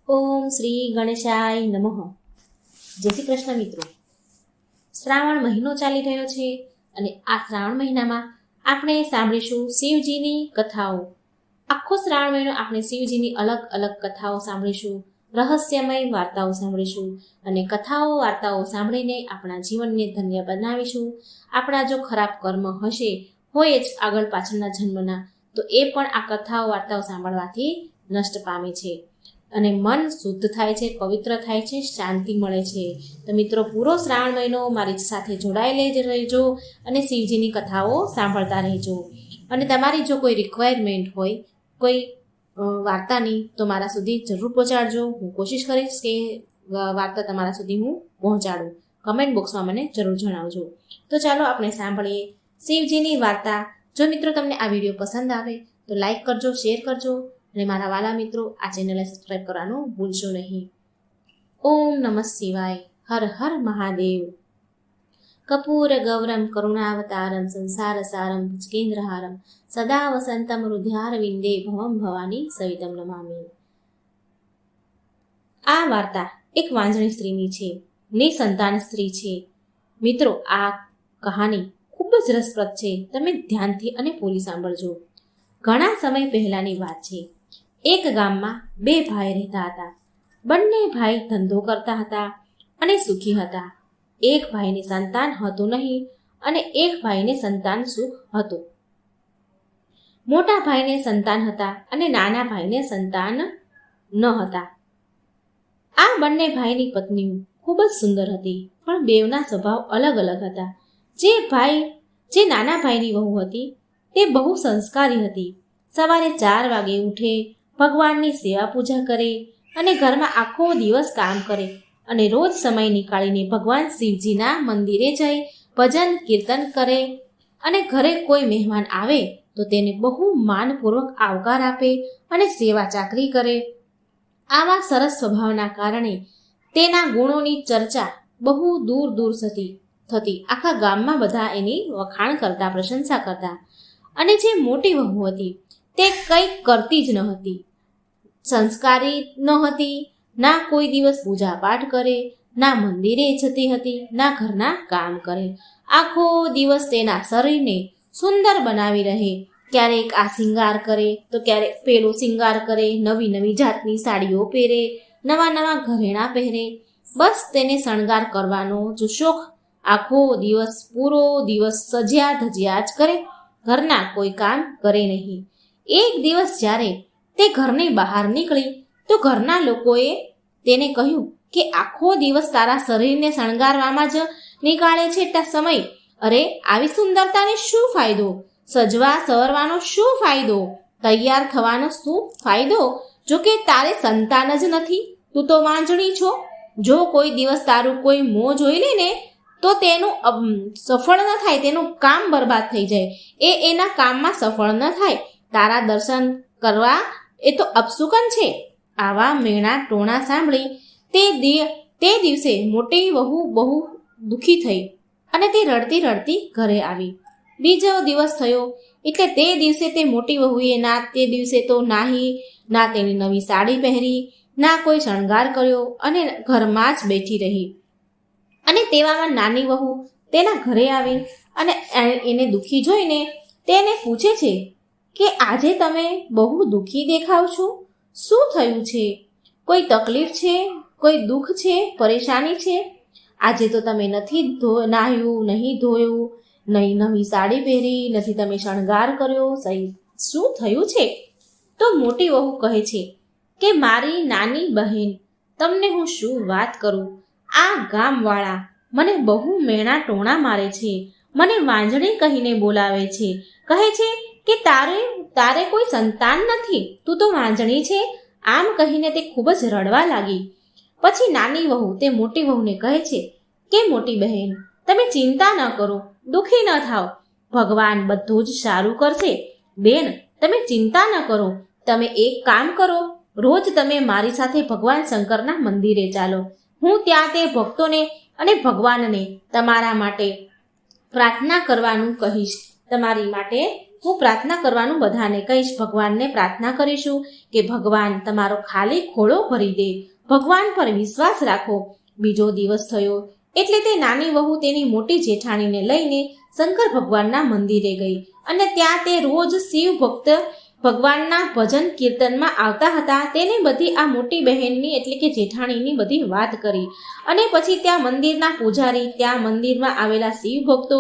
ઓમ શ્રી ગણેશાય નમઃ. જય શ્રી કૃષ્ણ મિત્રો. શ્રાવણ મહિનો ચાલી રહ્યો છે અને આ શ્રાવણ મહિનામાં આપણે સાંભળીશું શિવજીની કથાઓ. આખો શ્રાવણ મહિનો આપણે શિવજીની અલગ અલગ કથાઓ સાંભળીશું, રહસ્યમય વાર્તાઓ સાંભળીશું અને કથાઓ વાર્તાઓ સાંભળીને આપણા જીવનને ધન્ય બનાવીશું. આપણા જો ખરાબ કર્મ હશે હોય જ આગળ પાછળના જન્મના, તો એ પણ આ કથાઓ વાર્તાઓ સાંભળવાથી નષ્ટ પામે છે અને મન શુદ્ધ થાય છે, પવિત્ર થાય છે, શાંતિ મળે છે. તો મિત્રો, પૂરો શ્રાવણ મહિનો મારી સાથે જોડાયેલા જ રહેજો અને શિવજીની કથાઓ સાંભળતા રહેજો. અને તમારી જો કોઈ રિક્વાયરમેન્ટ હોય કોઈ વાર્તાની, તો મારા સુધી જરૂર પહોંચાડજો. હું કોશિશ કરીશ કે વાર્તા તમારા સુધી હું પહોંચાડું. કમેન્ટ બોક્સમાં મને જરૂર જણાવજો. તો ચાલો આપણે સાંભળીએ શિવજીની વાર્તા. જો મિત્રો તમને આ વિડીયો પસંદ આવે તો લાઈક કરજો, શેર કરજો અને મારા વાલા મિત્રો આ ચેનલને સબસ્ક્રાઈબ કરવાનું ભૂલશો નહીં. ઓમ નમઃ શિવાય. હર હર મહાદેવ. કપૂર ગૌરમ કરુણાવતારમ સંસાર સારમ ભુજગેન્દ્રહારમ સદા વસંતમ હૃદયાર વિંદે ભવમ ભવાની સવિતમ નમામિ. આ વાર્તા એક વાંજણી સ્ત્રીની છે, નિસંતાન સ્ત્રી છે. મિત્રો, આ કહાની ખૂબ જ રસપ્રદ છે. તમે ધ્યાનથી અને પૂરી સાંભળજો. ઘણા સમય પહેલાની વાત છે. એક ગામમાં બે ભાઈ રહેતા હતા. બંને ભાઈ ધંધો કરતા હતા અને સુખી હતા. એક ભાઈને સંતાન હતું નહીં અને એક ભાઈને સંતાન સુખ હતું. મોટા ભાઈને સંતાન હતા અને નાના ભાઈને સંતાન ન હતા. આ બંને ભાઈની પત્નીઓ ખૂબ જ સુંદર હતી, પણ બેવના સ્વભાવ અલગ અલગ હતા. જે નાના ભાઈની વહુ હતી તે બહુ સંસ્કારી હતી. સવારે 4 વાગે ઉઠે, ભગવાનની સેવા પૂજા કરે અને ઘરમાં આખો દિવસ કામ કરે અને રોજ સમય નીકાળીને ભગવાન શિવજીના મંદિરે જઈ ભજન કીર્તન કરે અને ઘરે કોઈ મહેમાન આવે તો તેને બહુ માનપૂર્વક આવકાર આપે અને સેવા ચાકરી કરે. આવા સરસ સ્વભાવના કારણે તેના ગુણોની ચર્ચા બહુ દૂર દૂર થતી. આખા ગામમાં બધા એની વખાણ કરતા, પ્રશંસા કરતા. અને જે મોટી વહુ હતી તે કંઈ કરતી જ ન હતી, સંસ્કારી ન હતી, ના કોઈ દિવસ પૂજા પાઠ કરે, ના મંદિરે જતી હતી, ના ઘરના કામ કરે. આખો દિવસ તેના શરીરને સુંદર બનાવી રહે. ક્યારેક આ શિંગાર કરે તો ક્યારેક પેલો શિંગાર કરે, નવી નવી જાતની સાડીઓ પહેરે, નવા નવા ઘરેણાં પહેરે. બસ તેને શણગાર કરવાનો જ શોખ. આખો દિવસ, પૂરો દિવસ સજ્યા ધજ્યા જ કરે, ઘરના કોઈ કામ કરે નહીં. એક દિવસ જ્યારે તે ઘરની બહાર નીકળી તો ઘરના લોકોએ તેને કહ્યું કે આખો દિવસ તારા શરીરને શણગારવામાં જ નીકાળે છે સમય. અરે, આવી સુંદરતાને શું ફાયદો? સજવા સવરવાનો શું ફાયદો? તૈયાર થવાનો શું ફાયદો? જો કે તારે સંતાન જ નથી, તું તો વાંજણી છો. જો કોઈ દિવસ તારું કોઈ મોં જોઈ લે ને તો તેનું સફળ ન થાય, તેનું કામ બરબાદ થઈ જાય, એના કામમાં સફળ ન થાય. તારા દર્શન કરવા એ તો અપશુકન છે. આવા મેણા ટોણા સાંભળી તે દિવસે મોટી વહુ બહુ દુઃખી થઈ અને તે રડતી રડતી ઘરે આવી. બીજો દિવસ થયો એટલે તે દિવસે તે મોટી વહુએ ના તે દિવસે તો ના તેની નવી સાડી પહેરી, ના કોઈ શણગાર કર્યો અને ઘરમાં જ બેઠી રહી. અને તેવામાં નાની વહુ તેના ઘરે આવી અને એને દુઃખી જોઈને તેને પૂછે છે કે આજે તમે બહુ દુઃખી દેખાવ છો, શું થયું છે? કોઈ તકલીફ છે? કોઈ દુઃખ છે? પરેશાની છે? આજે તો તમે નથી નાહ્યું, નહીં ધોયું, નહીં નવી સાડી પહેરી, નથી તમે શણગાર કર્યો, શું થયું છે? તો મોટી વહુ કહે છે કે મારી નાની બહેન, તમને હું શું વાત કરું. આ ગામવાળા મને બહુ મેણા ટોણા મારે છે, મને વાંજણી કહીને બોલાવે છે, કહે છે કે તારે કોઈ સંતાન નથી, તું તો વાંજણી છે. આમ કહીને તે ખૂબ જ રડવા લાગી. પછી નાની વહુ તે મોટી વહુને કહે છે કે મોટી બહેન, તમે ચિંતા ન કરો, દુઃખી ન થાઓ, ભગવાન બધું જ સારું કરશે. બેન, તમે ચિંતા ન કરો. તમે એક કામ કરો, રોજ તમે મારી સાથે ભગવાન શંકરના મંદિરે ચાલો. હું ત્યાં તે ભક્તોને અને ભગવાનને તમારા માટે પ્રાર્થના કરવાનું કહીશ, તમારી માટે હું પ્રાર્થના કરવાનું બધાને કહીશ. ભગવાનને પ્રાર્થના કરીશું કે ભગવાન તમારો ખાલી ખોળો ભરી દે. ભગવાન પર વિશ્વાસ રાખો. બીજો દિવસ થયો એટલે તે નાની વહુ તેની મોટી જેઠાણીને લઈને શંકર ભગવાનના મંદિરે ગઈ અને ત્યાં તે રોજ શિવ ભક્ત ભગવાનના ભજન કીર્તનમાં આવતા હતા. તેને બધી આ મોટી બહેનની એટલે કે જેઠાણીની બધી વાત કરી અને પછી ત્યાં મંદિરના પૂજારી, ત્યાં મંદિરમાં આવેલા શિવ ભક્તો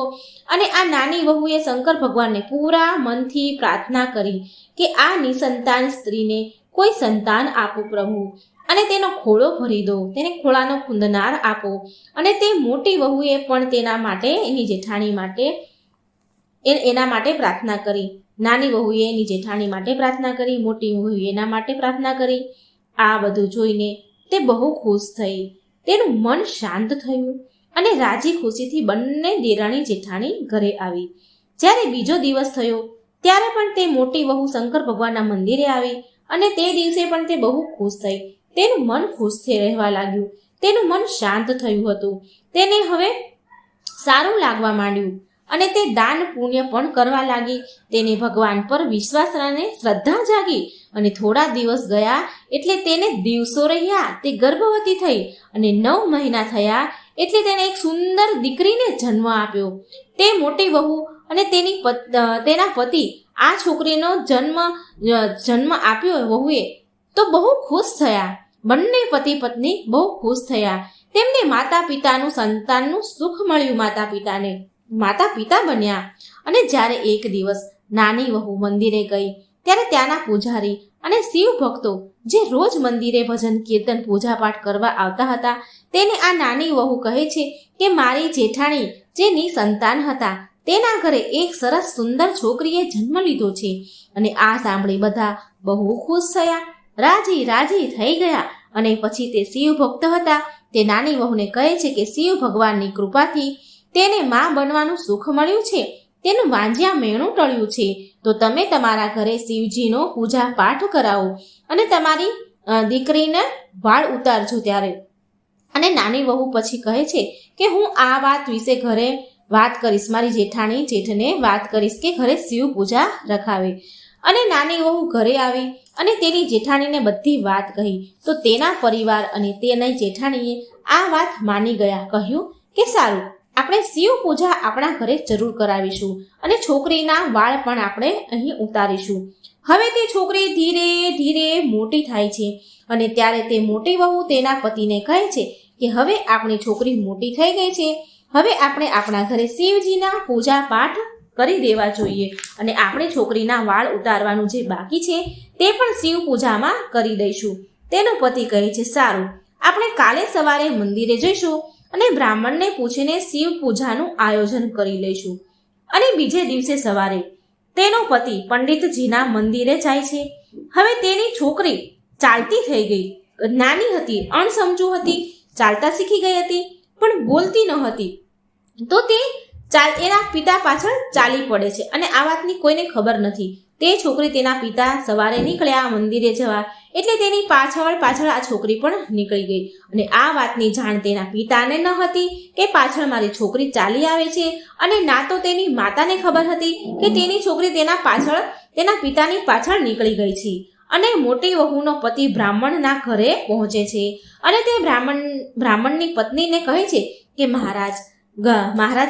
અને આ નાની વહુએ શંકર ભગવાનને પૂરા મનથી પ્રાર્થના કરી કે આ નિસંતાન સ્ત્રીને કોઈ સંતાન આપો પ્રભુ, અને તેનો ખોળો ભરી દો, તેને ખોળાનો કુંદનાર આપો. અને તે મોટી વહુએ પણ તેના માટે, એની જેઠાણી માટે એના માટે પ્રાર્થના કરી. નાની વહુએ એની જેઠાણી માટે પ્રાર્થના કરી, મોટી વહુએ એના માટે પ્રાર્થના કરી. આ બધું જોઈને તે બહુ ખુશ થઈ. તેનું મન શાંત થયું અને રાજી ખુશીથી બંને દેરાણી જેઠાણી ઘરે આવી. જ્યારે બીજો દિવસ થયો ત્યારે પણ તે મોટી વહુ શંકર ભગવાનના મંદિરે આવી અને તે દિવસે પણ તે બહુ ખુશ થઈ. તેનું મન ખુશથી રહેવા લાગ્યું. તેનું મન શાંત થયું હતું. તેને હવે સારું લાગવા માંડ્યું અને તે દાન પુણ્ય પણ કરવા લાગી. તેને ભગવાન પર વિશ્વાસ અને શ્રદ્ધા જાગી અને થોડા દિવસ ગયા એટલે તેને દિવસો રહ્યા. તે ગર્ભવતી થઈ અને 9 મહિના થયા એટલે તેને એક સુંદર દીકરીને જન્મ આપ્યો. તે મોટી વહુ અને તેના પતિ આ છોકરીનો જન્મ આપ્યો વહુએ તો બહુ ખુશ થયા. બંને પતિ પત્ની બહુ ખુશ થયા. તેમને માતા પિતાનું સંતાનનું સુખ મળ્યું. માતા પિતા બન્યા. અને જ્યારે એક દિવસ નાની વહુ મંદિરે ગઈ ત્યારે ત્યાંના પૂજારી અને શિવ ભક્તો જે રોજ મંદિરે ભજન કીર્તન પૂજાપાઠ કરવા આવતા હતા તેને આ નાની વહુ કહે છે કે મારી જેઠાણી જે નિસંતાન હતા તેના ઘરે એક સરસ સુંદર છોકરીએ જન્મ લીધો છે. અને આ સાંભળી બધા બહુ ખુશ થયા, રાજી થઈ ગયા. અને પછી તે શિવ ભક્ત હતા તે નાની વહુને કહે છે કે શિવ ભગવાનની કૃપાથી તેને માં બનવાનું સુખ મળ્યું છે, તેનું વાંજ્યા મેણું ટળ્યું છે, તો તમે તમારા ઘરે શિવજીનો પૂજા પાઠ કરાવો અને તમારી દીકરીને વાળ ઉતારજો ત્યારે. અને નાની વહુ પછી કહે છે કે હું આ વાત વિશે ઘરે વાત કરીશ, મારી જેઠને વાત કરીશ કે ઘરે શિવ પૂજા રખાવે. અને નાની વહુ ઘરે આવી અને તેની જેઠાણીને બધી વાત કહી તો તેના પરિવાર અને તેની જેઠાણીએ આ વાત માની ગયા. કહ્યું કે સારું, આપણે શિવ પૂજા આપણા ઘરે જરૂર કરાવીશું અને છોકરીના વાળ પણ આપણે અહીં ઉતારીશું. હવે તે છોકરી ધીરે ધીરે મોટી થાય છે અને ત્યારે તે મોટી વહુ તેના પતિને કહે છે કે હવે આપણી છોકરી મોટી થઈ ગઈ છે, હવે આપણે આપણા ઘરે શિવજીના પૂજા પાઠ કરી દેવા જોઈએ અને આપણે છોકરીના વાળ ઉતારવાનું જે બાકી છે તે પણ શિવ પૂજામાં કરી દઈશું. તેનો પતિ કહે છે સારું, આપણે કાલે સવારે મંદિરે જઈશું અને બ્રાહ્મણને પૂછીને શિવ પૂજાનું આયોજન કરી લઈશું. અને બીજે દિવસે સવારે તેનો પતિ પંડિતજીના મંદિરે જાય છે. હવે તેની છોકરી ચાલતી થઈ ગઈ, નાની હતી, અણસમજુ હતી, ચાલતા શીખી ગઈ હતી પણ બોલતી ન હતી. તો તે એના પિતા પાછળ ચાલી પડે છે અને આ વાતની કોઈને ખબર નથી. તે છોકરી તેના પિતા સવારે નીકળ્યા મંદિરે જવા એટલે તેની પાછળ આ છોકરી પણ નીકળી ગઈ. અને આ વાતની જાણ તેના પિતાને ન હતી કે પાછળ મારી છોકરી ચાલી આવે છે, અને ના તો તેની માતાને ખબર હતી કે તેની છોકરી તેના પિતાની પાછળ નીકળી ગઈ છે. અને મોટી વહુનો પતિ બ્રાહ્મણના ઘરે પહોંચે છે અને તે બ્રાહ્મણની પત્નીને કહે છે કે મહારાજ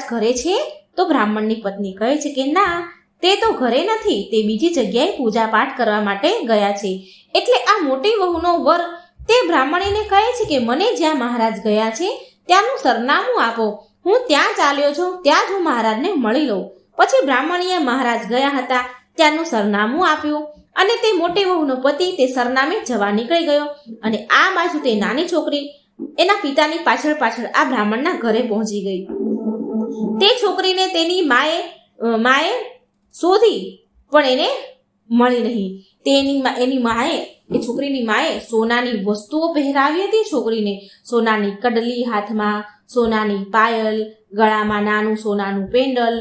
ઘરે છે? તો બ્રાહ્મણની પત્ની કહે છે કે ના, તે તો ઘરે નથી, તે બીજી જગ્યાએ પૂજા પાઠ કરવા માટે ગયા છે. એટલે આ મોટી વહુનો વર તે બ્રાહ્મણીને કહે છે કે મને જ્યાં મહારાજ ગયા છે ત્યાંનું સરનામું આપો, હું ત્યાં ચાલ્યો છું, ત્યાં જ હું મહારાજને મળી લઉં. પછી બ્રાહ્મણીએ મહારાજ ગયા હતા ત્યાંનું સરનામું આપ્યું અને તે મોટી વહુનો પતિ તે સરનામે જવા નીકળી ગયો. અને આ બાજુ તે નાની છોકરી એના પિતાની પાછળ આ બ્રાહ્મણના ઘરે પહોંચી ગઈ. તે છોકરીને તેની માએ શોધી પણ એને મળી નહીં. એ છોકરીની માએ સોનાની વસ્તુઓ પહેરાવી હતી છોકરીને, સોનાની કડલી હાથમાં, સોનાની પાયલ, ગળામાં નાનું સોનાનું પેન્ડલ,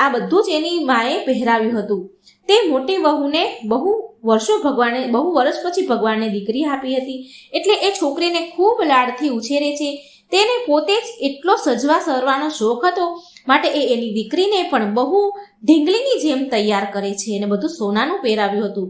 આ બધું જ એની માએ પહેરાવ્યું હતું. તે મોટી વહુને બહુ વર્ષ પછી ભગવાને દીકરી આપી હતી એટલે એ છોકરીને ખૂબ લાડથી ઉછેરે છે. તેને પોતે જ એટલો સજવા સરવાનો શોખ હતો, માટે એ એની દીકરીને પણ બહુ ઢીંગલીની જેમ તૈયાર કરે છે અને બધું સોનાનું પહેરાવ્યું હતું.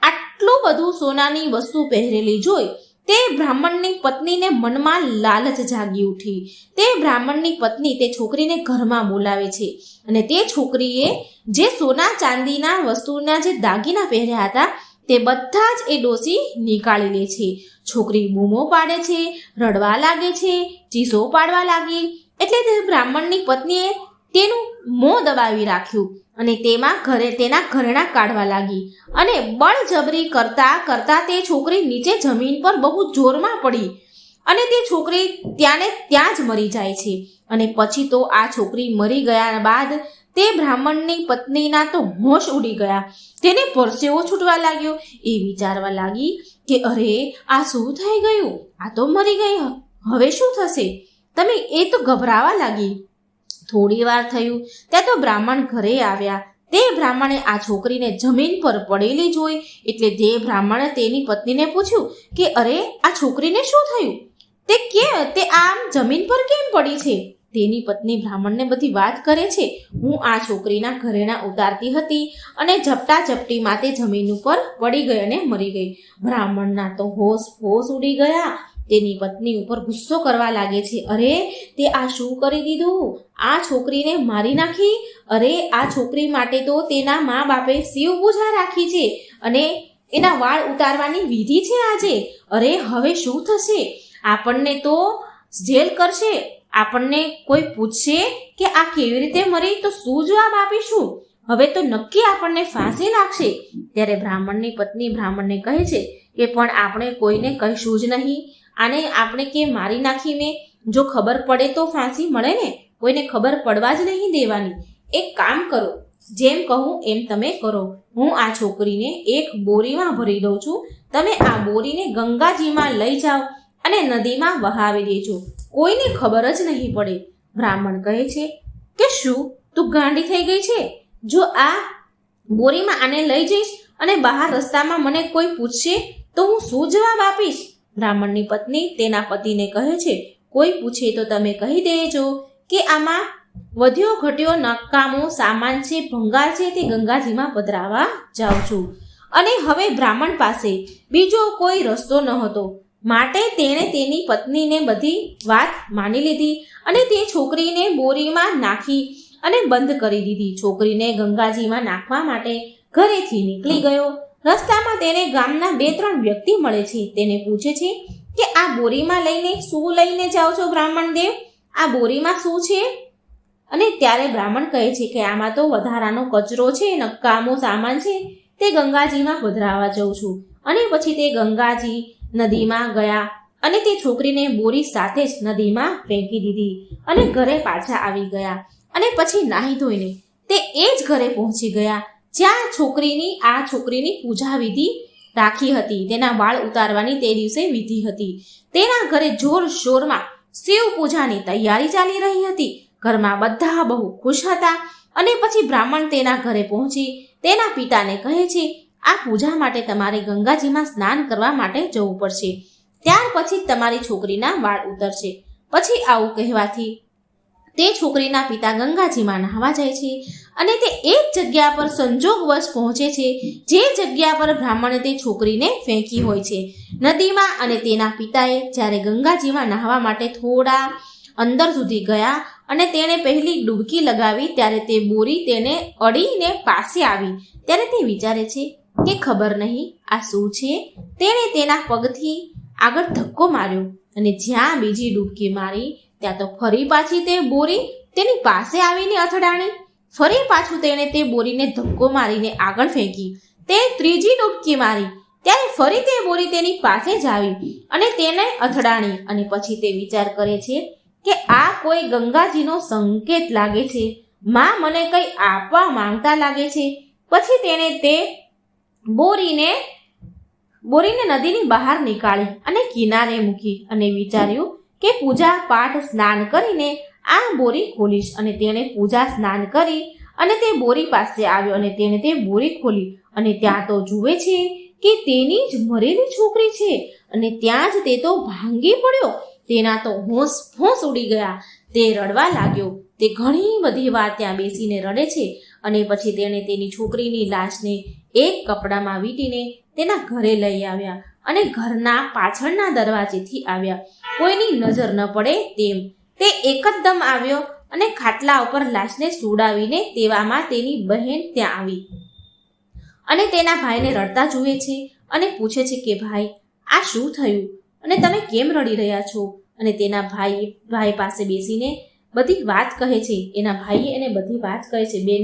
આટલું બધું સોનાની વસ્તુ પહેરેલી જોઈ તે બ્રાહ્મણની પત્નીને મનમાં લાલચ જાગી ઉઠી. તે બ્રાહ્મણની પત્ની તે છોકરીને ઘરમાં બોલાવે છે અને તે છોકરીએ જે સોના ચાંદીના વસ્તુના જે દાગીના પહેર્યા હતા તે બધા જ એ ડોસી નીકાળી લે છે. છોકરી બૂમો પાડે છે, રડવા લાગે છે, ચીસો પાડવા લાગી. એટલે તે બ્રાહ્મણની પત્નીએ તેનું મોં દબાવી રાખ્યું અને તેના ઘરેણાં કાઢવા લાગી અને બળજબરી કરતા તે છોકરી નીચે જમીન પર બહુ જોરમાં પડી અને તે છોકરી ત્યાં જ મરી જાય છે. અને પછી તો આ છોકરી મરી ગયા બાદ તે બ્રાહ્મણની પત્નીના તો હોશ ઉડી ગયા. તેને પરસેવો છૂટવા લાગ્યો. એ વિચારવા લાગી કે અરે આ શું થઈ ગયું, આ તો મરી ગઈ, હવે શું થશે? એ તો ગભરાવા લાગી. થોડી વાર થયું ત્યાં તો બ્રાહ્મણ ઘરે આવ્યા. તે બ્રાહ્મણે આ છોકરીને જમીન પર પડેલી જોઈ એટલે તે બ્રાહ્મણે તેની પત્નીને પૂછ્યું કે અરે આ છોકરીને શું થયું, તે આમ જમીન પર કેમ પડી છે? તેની પત્ની બ્રાહ્મણને બધી વાત કરે છે. હું આ છોકરીના ઘરેણાં ઉતારતી હતી અને ઝપટીમાં તે જમીન ઉપર પડી ગઈ અને મરી ગઈ. બ્રાહ્મણના તો હોશ ઉડી ગયા. તેની પત્ની ઉપર ગુસ્સો કરવા લાગે છે. અરે તે આ શું કરી દીધું, આ છોકરીને મારી નાખી. અરે આ છોકરી માટે તો તેના મા બાપે શિવ પૂજા રાખી છે અને એના વાળ ઉતારવાની વિધિ છે આજે. અરે હવે શું થશે? આપણને તો જેલ કરશે. આપણને કોઈ પૂછશે કે આ કેવી રીતે મરી તો શું જવાબ આપીશું? હવે તો નક્કી આપણને ફાંસી લાગશે. ત્યારે બ્રાહ્મણની પત્ની બ્રાહ્મણને કહે છે કે પણ આપણે કોઈને કહીશું જ નહીં. આને આપણે કે મારી નાખી મેં, જો ખબર પડે તો ફાંસી મળે ને, કોઈને ખબર પડવા જ નહીં દેવાની. એક કામ કરો, જેમ કહું એમ તમે કરો. હું આ છોકરીને એક બોરીમાં ભરી દઉં છું. તમે આ બોરીને ગંગાજીમાં લઈ જાઓ અને નદીમાં વહાવી દેજો. કોઈને ખબર જ નહીં પડે. બ્રાહ્મણ કહે છે કે શું તું ગાંડી થઈ ગઈ છે? જો આ બોરીમાં આને લઈ જઈશ અને બહાર રસ્તામાં મને કોઈ પૂછશે તો હું શું જવાબ આપીશ? બ્રાહ્મણની પત્ની તેના પતિને કહે છે કોઈ પૂછે તો તમે કહી દેજો કે આમાં વધ્યો ઘટ્યો નકામો સામાન છે, ભંગાર છે, તે ગંગાજીમાં પધરાવા જાઉં છું. અને હવે બ્રાહ્મણ પાસે બીજો કોઈ રસ્તો ન હતો, માટે તેણે તેની પત્નીને બધી વાત માની લીધી અને તે છોકરીને બોરીમાં નાખી અને બંધ કરી દીધી. છોકરીને ગંગાજીમાં નાખવા માટે ઘરેથી નીકળી ગયો. રસ્તામાં તેને ગામના 2-3 વ્યક્તિ મળે છે. તેને પૂછે છે કે આ બોરીમાં શું લઈને જાઓ છો બ્રાહ્મણ દેવ? આ બોરીમાં શું છે? અને ત્યારે બ્રાહ્મણ કહે છે કે આમાં તો વધારાનો કચરો છે, નકામો સામાન છે, તે ગંગાજીમાં પધરાવા જઉં છું. અને પછી તે ગંગાજી નદીમાં ગયા અને તે છોકરીને બોરી સાથે જ નદીમાં ફેંકી દીધી અને ઘરે પાછા આવી ગયા. અને પછી નાહી ધોઈને તે એ જ ઘરે પહોંચી ગયા જ્યાં આ છોકરીની પૂજા વિધિ રાખી હતી. તેના વાળ ઉતારવાની તે દિવસે વિધિ હતી. તેના ઘરે જોરશોરમાં શિવ પૂજાની તૈયારી ચાલી રહી હતી. ઘરમાં બધા બહુ ખુશ હતા. અને પછી બ્રાહ્મણ તેના ઘરે પહોંચી તેના પિતાને કહે છે આ પૂજા માટે તમારે ગંગાજીમાં સ્નાન કરવા માટે જવું પડશે. ત્યાર પછી તમારી છોકરીના વાળ ઉતરશે. પછી આવું કહેવાથી તે છોકરીના પિતા ગંગાજીમાં નહાવા જાય છે અને તે એક જગ્યા પર સંજોગવશ પહોંચે છે જે જગ્યા પર બ્રાહ્મણે તે છોકરીને ફેંકી હોય છે નદીમાં. અને તેના પિતાએ જ્યારે ગંગાજીમાં નહાવા માટે થોડા અંદર સુધી ગયા અને તેણે પહેલી ડૂબકી લગાવી ત્યારે તે બોરી તેને અડીને પાસે આવી. ત્યારે તે વિચારે છે કે ખબર નહીં આ શું છે. તેણે તેના પગથી આગળ ધક્કો માર્યો અને જ્યાં બીજી ડૂબકી મારી ત્યાં તો ફરી પાછી તે બોરી તેની પાસે આવીને અથડાણી. ફરી પાછું તેણે તે બોરીને ધક્કો મારીને આગળ ફેંકી. તે ત્રીજી ડૂબકી મારી ત્યારે ફરી તે બોરી તેની પાસે જ આવી અને તેને અથડાણી. અને પછી તે વિચાર કરે છે કે આ કોઈ ગંગાજીનો સંકેત લાગે છે, માં મને કંઈ આપવા માંગતા લાગે છે. પછી તેણે તે બોરીને નદીની બહાર નીકાળી અને કિનારે મૂકી અને વિચાર્યું કે પૂજા પાઠ સ્નાન કરીને આ બોરી ખોલીશ. અને તેણે પૂજા સ્નાન કરી અને તે બોરી પાસે આવ્યો અને તેણે તે બોરી ખોલી અને ત્યાં તો જુએ છે કે તેની જ મરેલી છોકરી છે. અને ત્યાં જ તે તો ભાંગી પડ્યો તેના તો હોશ ઉડી ગયા. તે રડવા લાગ્યો. તે ઘણી બધી વાર ત્યાં બેસીને રડે છે અને પછી તેણે તેની છોકરીની લાશને એક કપડામાં વીંટીને તેના ઘરે લઈ આવ્યા અને ઘરના પાછળના દરવાજેથી આવ્યા. કોઈની નજર ન પડે તેમ તે એકદમ આવ્યો અને ખાટલા ઉપર લાશને સુડાવીને તેવામાં તેની બહેન ત્યાં આવી અને તેના ભાઈને રડતા જુએ છે અને પૂછે છે કે ભાઈ, આ શું થયું અને તમે કેમ રડી રહ્યા છો? અને તેના ભાઈ પાસે બેસીને બધી વાત કહે છે. એના ભાઈએ એને બધી વાત કહે છે. બેન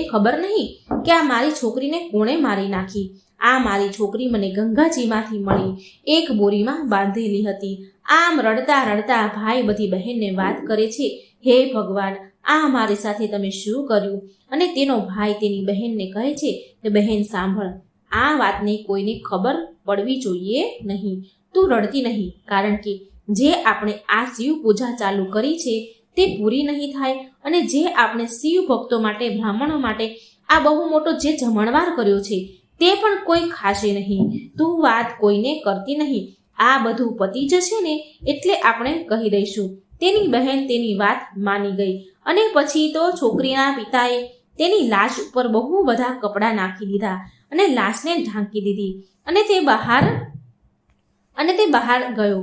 ખબર નહીં કે આ મારી છોકરીને કોણે મારી નાખી. આ મારી છોકરી મને ગંગાજીમાંથી મળી, એક બોરીમાં બાંધેલી હતી. આમ રડતા રડતા ભાઈ બધી બહેનને વાત કરે છે. હે ભગવાન, આ મારી સાથે તમે શું કર્યું? અને તેનો ભાઈ તેની બહેનને કહે છે કે બહેન સાંભળ, આ વાતને કોઈને ખબર પડવી જોઈએ નહીં. તું રડતી નહીં, કારણ કે જે આપણે આ શિવ પૂજા ચાલુ કરી છે તે પૂરી નહીં થાય અને જે આપણે શિવ ભક્તો માટે, બ્રાહ્મણો માટે આ બહુ મોટો જે જમણવાર કર્યો છે તે પણ કોઈ ખાશે નહીં. તું વાત કોઈને કરતી નહીં. આ બધું પતી જશે ને એટલે આપણે કહી દઈશું. તેની બહેન તેની વાત માની ગઈ અને પછી તો છોકરીના પિતાએ તેની લાશ ઉપર બહુ બધા કપડાં નાખી દીધા અને લાશને ઢાંકી દીધી અને તે બહાર ગયો.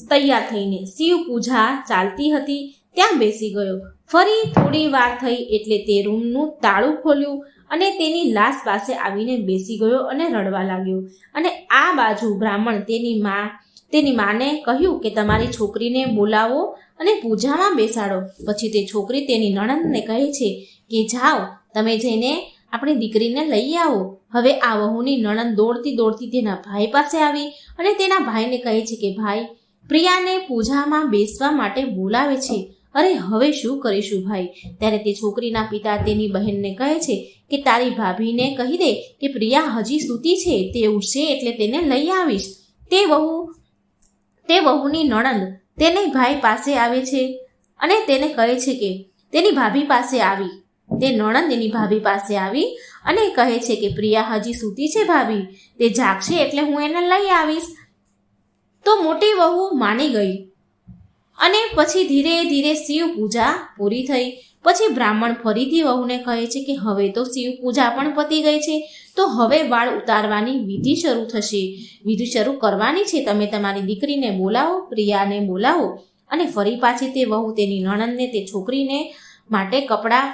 તૈયાર થઈને શિવ પૂજા ચાલતી હતી ત્યાં બેસી ગયો. ફરી થોડી વાર થઈ એટલે તે રૂમનું તાળું ખોલ્યું અને તેની લાશ પાસે આવીને બેસી ગયો અને રડવા લાગ્યો. અને આ બાજુ બ્રાહ્મણ તેની માને કહ્યું કે તમારી છોકરીને બોલાવો અને પૂજામાં બેસાડો. પછી તે છોકરી તેની નણંદને કહે છે કે જાઓ, તમે જઈને આપણી દીકરીને લઈ આવો. હવે આ વહુની નણંદ દોડતી તેના ભાઈ પાસે આવી અને તેના ભાઈને કહે છે કે ભાઈ, પ્રિયાને પૂજામાં બેસવા માટે બોલાવે છે. અરે હવે શું કરીશું ભાઈ? ત્યારે તે છોકરીના પિતા તેની બહેનને કહે છે કે તારી ભાભીને કહી દે કે પ્રિયા હજી સૂતી છે, તે ઉઠશે એટલે તેને લઈ આવીશ. તે વહુની નણંદ તેને ભાઈ પાસે આવે છે અને તેને કહે છે કે તેની ભાભી પાસે આવી. તે નણંદ એની ભાભી પાસે આવી અને કહે છે કે પ્રિયા હજી સૂતી છે ભાભી, તે જાગશે એટલે હું એને લઈ આવીશ. તો મોટી વહુ માની ગઈ અને પછી ધીરે ધીરે શિવ પૂજા પૂરી થઈ. પછી બ્રાહ્મણ ફરીથી વહુને કહે છે કે હવે તો શિવ પૂજા પણ પતી ગઈ છે, તો હવે વાળ ઉતારવાની વિધિ શરૂ થશે. વિધિ શરૂ કરવાની છે. તમે તમારી દીકરીને બોલાવો, પ્રિયાને બોલાવો. અને ફરી પાછી તે વહુ તેની નણંદને તે છોકરીને માટે કપડાં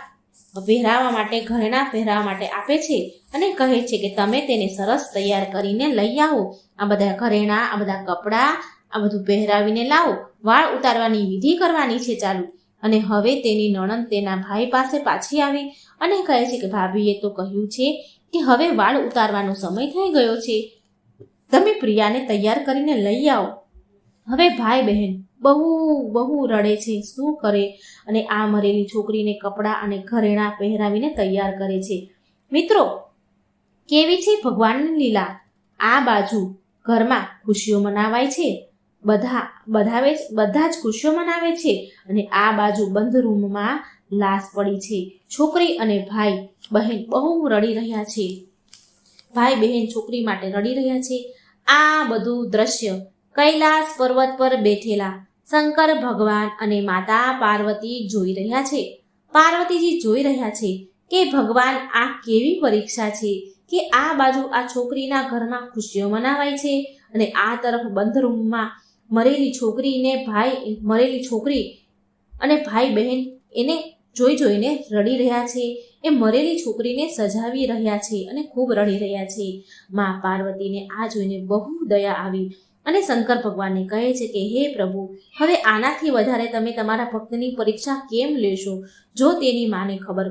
પહેરાવવા માટે, ઘરેણાં પહેરાવવા માટે આપે છે અને કહે છે કે તમે તેને સરસ તૈયાર કરીને લઈ આવો. આ બધા ઘરેણાં, આ બધા કપડાં, આ બધું પહેરાવીને લાવો. વાળ ઉતારવાની વિધિ કરવાની છે ચાલુ. અને હવે તેની નણંદ તેના ભાઈ પાસે પાછી આવી અને કહે છે કે ભાભીએ તો કહ્યું છે કે હવે વાળ ઉતારવાનો સમય થઈ ગયો છે, તમે પ્રિયાને તૈયાર કરીને લઈ આવો. હવે ભાઈ બહેન બહુ રડે છે, શું કરે? અને આ મરેલી છોકરીને કપડાં અને ઘરેણાં પહેરાવીને તૈયાર કરે છે. મિત્રો, કેવી છે ભગવાનની લીલા! આ બાજુ ઘરમાં ખુશીઓ મનાવાય છે, બધા જ ખુશીઓ મનાવે છે અને આ બાજુ બંધ રૂમમાં લાશ પડી છે. છોકરી અને ભાઈ બહેન બહુ રડી રહ્યા છે. ભાઈ બહેન છોકરી માટે રડી રહ્યા છે. આ બધું દ્રશ્ય કૈલાસ પર્વત પર બેઠેલા શંકર ભગવાન અને માતા પાર્વતી જોઈ રહ્યા છે. પાર્વતીજી જોઈ રહ્યા છે કે ભગવાન આ કેવી પરીક્ષા છે કે આ બાજુ આ છોકરીના ઘરમાં ખુશીઓ મનાવાય છે અને આ તરફ બંધ રૂમમાં મરેલી છોકરી અને ભાઈ બહેન એને જોઈને રડી રહ્યા છે. એ મરેલી છોકરીને સજાવી રહ્યા છે અને ખૂબ રડી રહ્યા છે. મા પાર્વતીને આ જોઈને બહુ દયા આવી અને શંકર ભગવાનને કહે છે કે હે પ્રભુ, હવે આનાથી વધારે તમે તમારા ભક્તની પરીક્ષા કેમ લેશો? જો તેની માને ખબર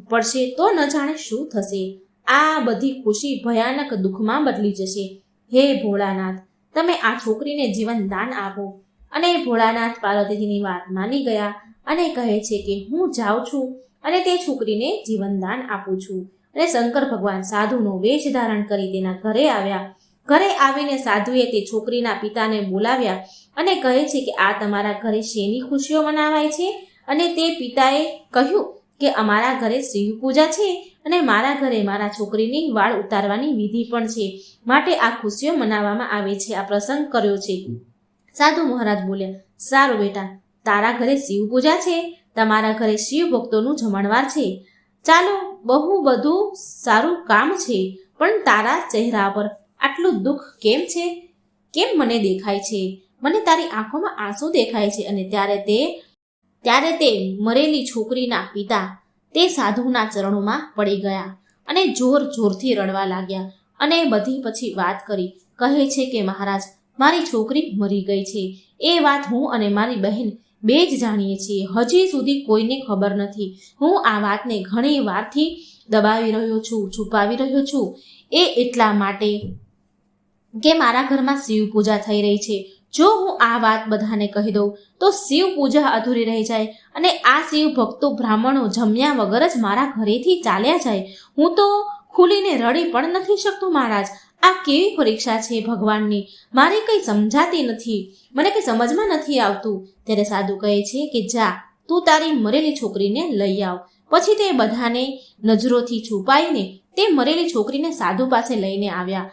પડશે તો ન જાણે શું થશે. આ બધી ખુશી ભયાનક દુઃખમાં બદલી જશે. હે ભોળાનાથ, તમે આ છોકરીને જીવન દાન આપો. અને ભોળાનાથ પાર્વતીજીની વાત માની ગયા અને કહે છે કે હું જાઉં છું અને તે છોકરીને જીવન દાન આપું છું. અને શંકર ભગવાન સાધુનો વેશ ધારણ કરી તેના ઘરે આવ્યા. ઘરે આવીને સાધુએ તે છોકરીના પિતાને બોલાવ્યા અને કહે છે કે આ તમારા ઘરે શેની ખુશીઓ મનાવાય છે? અને તે પિતાએ કહ્યું કે અમારા ઘરે શિવ પૂજા છે અને મારા ઘરે મારા છોકરીની વાળ ઉતારવાની વિધિ પણ છે, માટે આ ખુશીઓ મનાવવામાં આવે છે, આ પ્રસંગ કર્યો છે. સાધુ મહારાજ બોલ્યા, સારું બેટા, તારા ઘરે શિવ પૂજા છે, તમારા ઘરે શિવ ભક્તોનું જમણવાર છે, ચાલો, બહુ બધું સારું કામ છે, પણ તારા ચહેરા પર આટલું દુઃખ કેમ છે? કેમ મને દેખાય છે? મને તારી આંખોમાં આંસુ દેખાય છે. અને ત્યારે તે મરેલી છોકરીના પિતા તે સાધુના ચરણોમાં પડી ગયા અને જોર જોરથી રડવા લાગ્યા અને બધી પછી વાત કરી. કહે છે કે મહારાજ, મારી છોકરી મરી ગઈ છે. એ વાત હું અને મારી બહેન બે જ જાણીએ છીએ. હજી સુધી કોઈને ખબર નથી. હું આ વાતને ઘણી વારથી દબાવી રહ્યો છું, છુપાવી રહ્યો છું. એ એટલા માટે કે મારા ઘરમાં શિવ પૂજા થઈ રહી છે. જો હું આ વાત બધાને કહી દઉં તો શિવ પૂજા અધૂરી રહી જાય અને આ શિવ ભક્તો બ્રાહ્મણો જમ્યા વગર જ મારા ઘરેથી ચાલ્યા જાય. હું તો ખુલીને રડી પણ નથી શકતો મહારાજ. આ કેવી પરીક્ષા છે ભગવાનની? મારે કંઈ સમજાતી નથી, મને કંઈ સમજમાં નથી આવતું. ત્યારે સાધુ કહે છે કે જા, તું તારી મરેલી છોકરીને લઈ આવ. પછી તે બધાને નજરોથી છુપાઈને તે મરેલી છોકરીને સાધુ પાસે લઈને આવ્યા.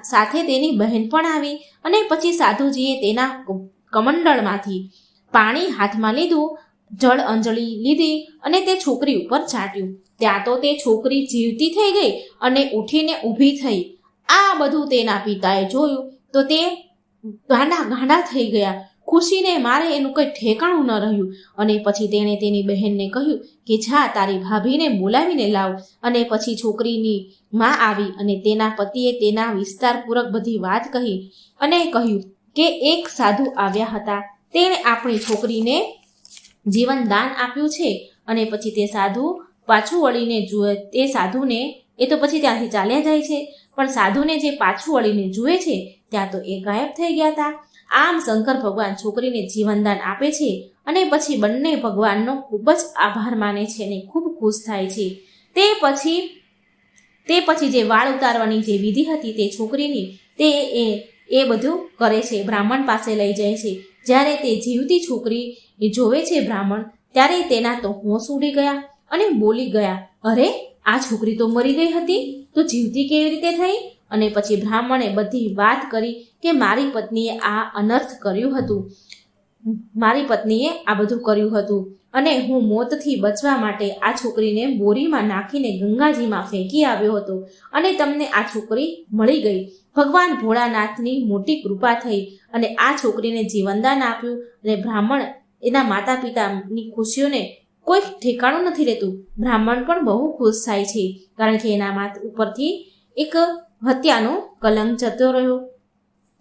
સાથે તેની બહેન પણ આવી અને પછી સાધુજીએ તેના કમંડળમાંથી પાણી હાથમાં લીધું, જળ અંજલિ લીધી અને તે છોકરી ઉપર છાંટ્યું. ત્યાં તો તે છોકરી જીવતી થઈ ગઈ અને ઉઠીને ઊભી થઈ. આ બધું તેના પિતાએ જોયું તો તે ગાંડા થઈ ગયા. ખુશીને મારે એનું કંઈ ઠેકાણું ન રહ્યું. અને પછી તેણે તેની બહેનને કહ્યું કે જા, તારી ભાભીને બોલાવીને લાવ. અને પછી છોકરીની માં આવી અને તેના પતિએ તેના વિસ્તારપૂર્વક બધી વાત કહી અને કહ્યું કે એક સાધુ આવ્યા હતા, તેણે આપણી છોકરીને જીવન દાન આપ્યું છે. અને પછી તે સાધુ પાછું વળીને જુએ, તે સાધુને એ તો પછી ત્યાંથી ચાલ્યા જાય છે, પણ સાધુને જે પાછું વળીને જુએ છે ત્યાં તો એ ગાયબ થઈ ગયા હતા. આમ શંકર ભગવાન છોકરીને જીવનદાન આપે છે અને પછી બંને ભગવાનનો ખૂબ જ આભાર માને છે અને ખૂબ ખુશ થાય છે. તે પછી જે વાળ ઉતારવાની જે વિધિ હતી તે છોકરીની, તે એ બધું કરે છે, બ્રાહ્મણ પાસે લઈ જાય છે. જ્યારે તે જીવતી છોકરી જોવે છે બ્રાહ્મણ, ત્યારે તેના તો હોશ ઉડી ગયા અને બોલી ગયા, અરે, આ છોકરી તો મરી ગઈ હતી, તો જીવતી કેવી રીતે થઈ? અને પછી બ્રાહ્મણે બધી વાત કરી કે મારી પત્નીએ આ અનર્થ કર્યું હતું, મારી પત્નીએ આ બધું કર્યું હતું અને હું મોતથી બચવા માટે આ છોકરીને બોરીમાં નાખીને ગંગાજીમાં ફેંકી આવ્યો હતો અને તમને આ છોકરી મળી ગઈ. ભગવાન ભોળાનાથની મોટી કૃપા થઈ અને આ છોકરીને જીવનદાન આપ્યું. અને બ્રાહ્મણ એના માતા પિતાની ખુશીઓને કોઈ ઠેકાણું નથી રહેતું. બ્રાહ્મણ પણ બહુ ખુશ થાય છે, કારણ કે એના માથા ઉપરથી એક હત્યાનો કલંક જતો રહ્યો.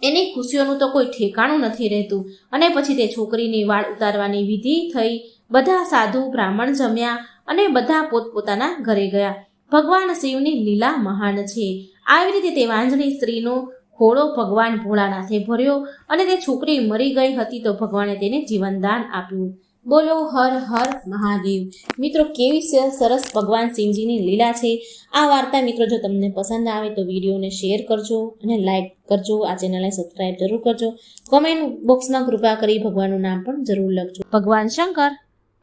એની ખુશીઓનું તો કોઈ ઠેકાણું નથી રહેતું. અને પછી તે છોકરીની વાળ ઉતારવાની વિધિ થઈ. બધા સાધુ બ્રાહ્મણ જમ્યા અને બધા પોતપોતાના ઘરે ગયા. ભગવાન શિવની લીલા મહાન છે. આવી રીતે તે વાંઝણી સ્ત્રીનો ખોળો ભગવાન ભોળાનાથે ભર્યો અને તે છોકરી મરી ગઈ હતી તો ભગવાને તેને જીવનદાન આપ્યું. બોલો હર હર મહાદેવ. મિત્રો, કેવી સરસ ભગવાન શિવજીની લીલા છે. આ વાર્તા મિત્રો જો તમને પસંદ આવે તો વિડીયોને શેર કરજો અને લાઈક કરજો. આ ચેનલને સબસ્ક્રાઈબ જરૂર કરજો. કોમેન્ટ બોક્સમાં કૃપા કરી ભગવાનનું નામ પણ જરૂર લખજો. ભગવાન શંકર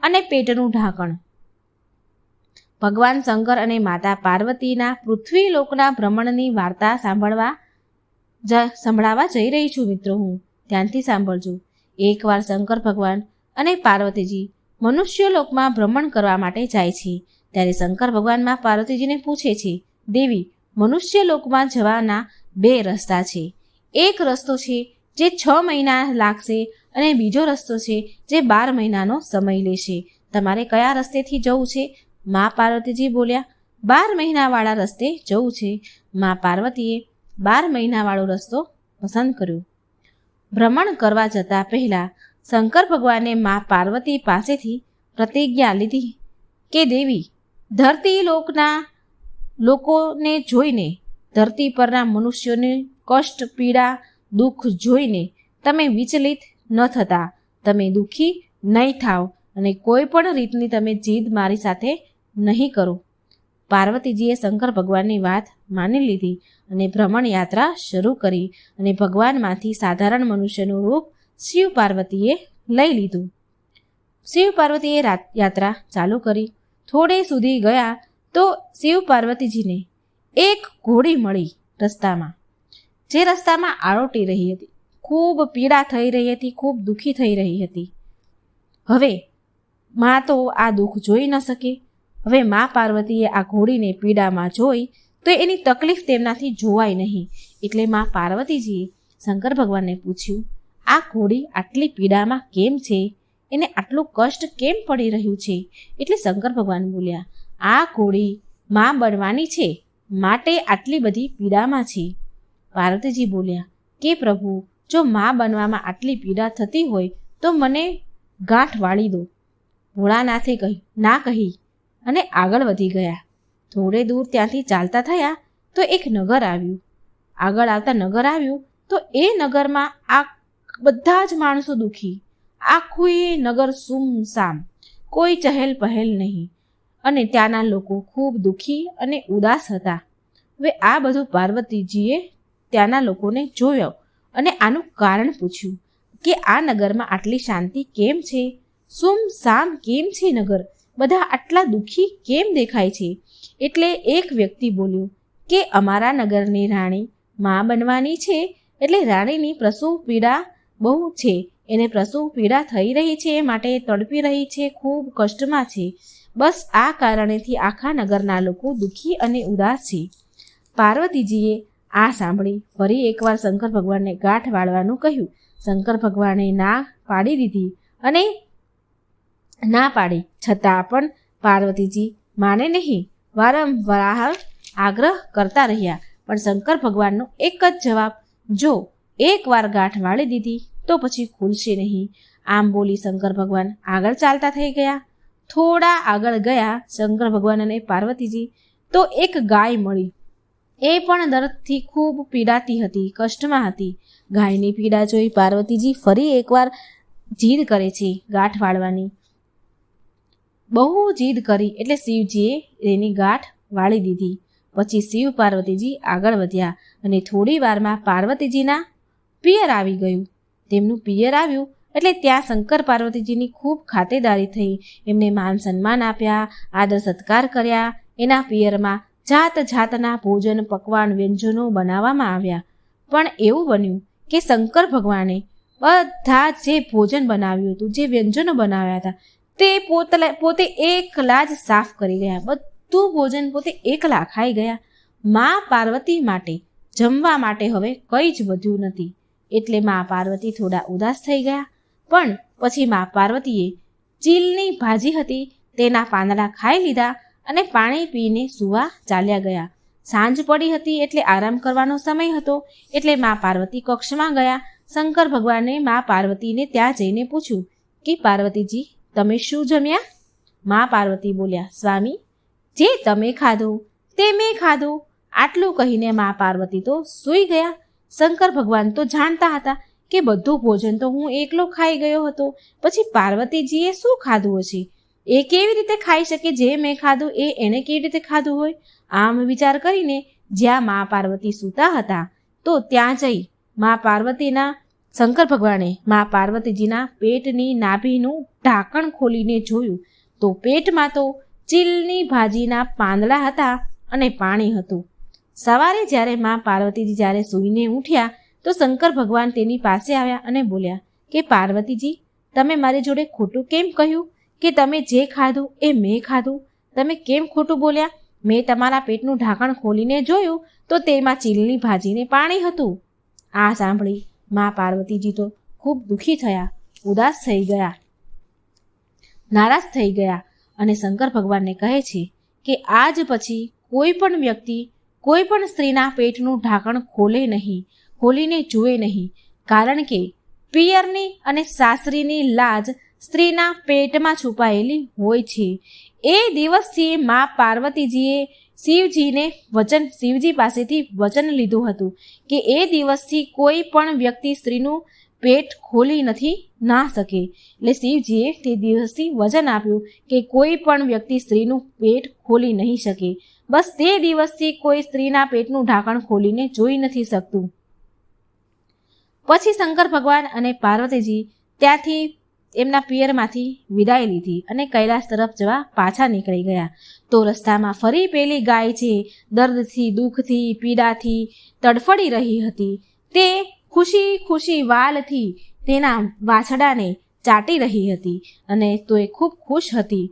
અને પેટનું ઢાંકણ. ભગવાન શંકર અને માતા પાર્વતીના પૃથ્વી લોકના ભ્રમણની વાર્તા સંભળાવવા જઈ રહી છું મિત્રો. હું ધ્યાનથી સાંભળજો. એકવાર શંકર ભગવાન અને પાર્વતીજી મનુષ્ય લોકમાં ભ્રમણ કરવા માટે જાય છે. ત્યારે શંકર ભગવાન માં પાર્વતીજીને પૂછે છે, દેવી, મનુષ્ય લોકમાં જવાના બે રસ્તા છે. એક રસ્તો છે જે 6 મહિના લાગશે અને બીજો રસ્તો છે જે 12 મહિનાનો સમય લેશે. તમારે કયા રસ્તેથી જવું છે? માં પાર્વતીજી બોલ્યા, 12 મહિનાવાળા રસ્તે જવું છે. માં પાર્વતીએ 12 મહિનાવાળો રસ્તો પસંદ કર્યો. ભ્રમણ કરવા જતા પહેલા શંકર ભગવાને માં પાર્વતી પાસેથી પ્રતિજ્ઞા લીધી કે દેવી, ધરતી લોકના લોકોને જોઈને, ધરતી પરના મનુષ્યોને કષ્ટ, પીડા, દુઃખ જોઈને તમે વિચલિત ન થતા, તમે દુઃખી નહીં થાવ અને કોઈ પણ રીતની તમે જીદ મારી સાથે નહીં કરો. પાર્વતીજીએ શંકર ભગવાનની વાત માની લીધી અને ભ્રમણ યાત્રા શરૂ કરી અને ભગવાનમાંથી સાધારણ મનુષ્યનું રૂપ શિવ પાર્વતીએ લઈ લીધું. શિવ પાર્વતીએ યાત્રા ચાલુ કરી. થોડે સુધી ગયા તો શિવ પાર્વતીજીને એક ઘોડી મળી રસ્તામાં, જે રસ્તામાં આરોટી રહી હતી. ખૂબ પીડા થઈ રહી હતી, ખૂબ દુઃખી થઈ રહી હતી. હવે મા તો આ દુઃખ જોઈ ન શકે. હવે મા પાર્વતીએ આ ઘોડીને પીડામાં જોઈ તો એની તકલીફ તેમનાથી જોવાય નહીં. એટલે મા પાર્વતીજીએ શંકર ભગવાનને પૂછ્યું, આ ઘોડી આટલી પીડામાં કેમ છે? એને આટલું કષ્ટ કેમ પડી રહ્યું છે? એટલે શંકર ભગવાન બોલ્યા, આ ઘોડી મા બનવાની છે માટે આટલી બધી પીડામાં છે. પાર્વતીજી બોલ્યા કે પ્રભુ, જો મા બનવામાં આટલી પીડા થતી હોય તો મને ગાંઠ વાળી દો. ભોળાનાથે ના કહી અને આગળ વધી ગયા. થોડે દૂર ત્યાંથી ચાલતા થયા તો એક નગર આવ્યું. આગળ આવતા નગર આવ્યું તો એ નગરમાં આ બધા જ માણસો દુઃખી. આખું એ નગર સુમસામ, કોઈ ચહેલ પહેલ નહીં, અને ત્યાંના લોકો ખૂબ દુઃખી અને ઉદાસ હતા. હવે આ બધું પાર્વતીજીએ ત્યાંના લોકોને જોયો અને આનું કારણ પૂછ્યું કે આ નગરમાં આટલી શાંતિ કેમ છે? સુમસામ કેમ છે નગર? બધા આટલા દુઃખી કેમ દેખાય છે? એટલે એક વ્યક્તિ બોલ્યું કે અમારા નગરની રાણી મા બનવાની છે, એટલે રાણીની પ્રસવ પીડા બહુ છે. એને પ્રસવ પીડા થઈ રહી છે માટે તડપી રહી છે, ખૂબ કષ્ટમાં છે. બસ આ કારણેથી આખા નગરના લોકો દુઃખી અને ઉદાસ છે. પાર્વતીજીએ આ સાંભળી ફરી એકવાર શંકર ભગવાનને ગાંઠ વાળવાનું કહ્યું. શંકર ભગવાને ના પાડી દીધી અને ના પાડી છતાં પણ પાર્વતીજી માને નહીં. વારંવાર આગ્રહ કરતા રહ્યા, પણ શંકર ભગવાનનો એક જ જવાબ, જો એકવાર ગાંઠ વાળી દીધી તો પછી ખુલશે નહીં. આમ બોલી શંકર ભગવાન આગળ ચાલતા થઈ ગયા. થોડા આગળ ગયા શંકર ભગવાન અને પાર્વતીજી તો એક ગાય મળી. એ પણ દર્દથી ખૂબ પીડાતી હતી, કષ્ટમાં હતી. ગાયની પીડા જોઈ પાર્વતીજી ફરી એકવાર જીદ કરે છે ગાંઠ વાળવાની. બહુ જીદ કરી એટલે શિવજીએ એની ગાંઠ વાળી દીધી. પછી શિવ પાર્વતીજી આગળ વધ્યા અને થોડી વારમાં પાર્વતીજીના પિયર આવી ગયું. તેમનું પિયર આવ્યું એટલે ત્યાં શંકર પાર્વતીજીની ખૂબ ખાતેદારી થઈ. એમને માન સન્માન આપ્યા, આદર સત્કાર કર્યા. એના પિયરમાં જાત જાતના ભોજન, પકવાન, વ્યંજનો બનાવવામાં આવ્યા. પણ એવું બન્યું કે શંકર ભગવાને બધા જે ભોજન બનાવ્યું હતું, જે વ્યંજનો બનાવ્યા હતા, તે પોતે એકલા જ સાફ કરી ગયા. બધું ભોજન પોતે એકલા ખાઈ ગયા. મા પાર્વતી માટે જમવા માટે હવે કંઈ જ વધ્યું નથી. એટલે મા પાર્વતી થોડા ઉદાસ થઈ ગયા. પણ પછી મા પાર્વતીએ ચીલની ભાજી હતી તેના પાંદડા ખાઈ લીધા અને પાણી પીને સૂવા ચાલ્યા ગયા. સાંજ પડી હતી એટલે આરામ કરવાનો સમય હતો. એટલે મા પાર્વતી કક્ષમાં ગયા. શંકર ભગવાને મા પાર્વતીને ત્યાં જઈને પૂછ્યું કે પાર્વતીજી, તમે શું જમ્યા? મા પાર્વતી બોલ્યા, સ્વામી, જે તમે ખાધું તે મેં ખાધું. આટલું કહીને મા પાર્વતી તો સૂઈ ગયા. શંકર ભગવાન તો જાણતા હતા કે બધું ભોજન તો હું એકલો ખાઈ ગયો હતો. પછી પાર્વતીજીએ શું ખાધું હશે? એ કેવી રીતે ખાઈ શકે? જે મેં ખાધું એ એણે કેવી રીતે ખાધું હોય? આમ વિચાર કરીને જ્યાં મા પાર્વતી સૂતા હતા તો ત્યાં જઈ મા પાર્વતીના શંકર ભગવાને મા પાર્વતીજીના પેટની નાભીનું ઢાંકણ ખોલીને જોયું તો પેટમાં તો ચીલની ભાજીના પાંદડા હતા અને પાણી હતું. સવારે જ્યારે મા પાર્વતીજી જ્યારે સૂઈને ઉઠ્યા તો શંકર ભગવાન તેની પાસે આવ્યા અને બોલ્યા કે પાર્વતીજી, તમે મારી જોડે ખોટું કેમ કહ્યું કે તમે જે ખાધું એ મેં ખાધું? તમે કેમ ખોટું બોલ્યા? મેં તમારા પેટનું ઢાંકણ ખોલીને જોયું તો તેમાં ચીલની ભાજીને પાણી હતું. આ સાંભળી મા પાર્વતીજી તો ખૂબ દુઃખી થયા, ઉદાસ થઈ ગયા, નારાજ થઈ ગયા અને શંકર ભગવાનને કહે છે કે આજ પછી કોઈ પણ વ્યક્તિ કોઈ પણ સ્ત્રીના પેટનું ઢાંકણ ખોલે નહીં, ખોલીને જુએ નહીં. કારણ કે પિયરની અને સાસરીની લાજ સ્ત્રીના પેટમાં છુપાયેલી હોય છે. એ દિવસથી મા પાર્વતીજીએ શિવજી પાસેથી વચન લીધું હતું કે એ દિવસથી કોઈ પણ વ્યક્તિ સ્ત્રીનું પેટ ખોલી નથી ના શકે. એટલે શિવજીએ તે દિવસથી વચન આપ્યું કે કોઈ પણ વ્યક્તિ સ્ત્રીનું પેટ ખોલી નહીં શકે. બસ તે દિવસથી કોઈ સ્ત્રીના પેટનું ઢાંકણ ખોલીને જોઈ નથી શકતું. પછી શંકર ભગવાન અને પાર્વતીજી ત્યાંથી એમના પિયરમાંથી વિદાય લીધી અને કૈલાસ તરફ જવા પાછા નીકળી ગયા. તો રસ્તામાં ફરી પેલી ગાય જે દર્દથી, દુઃખથી, પીડાથી તડફડી રહી હતી તે ખુશી ખુશી વાલથી તેના વાછડાને ચાટી રહી હતી અને તો એ ખૂબ ખુશ હતી.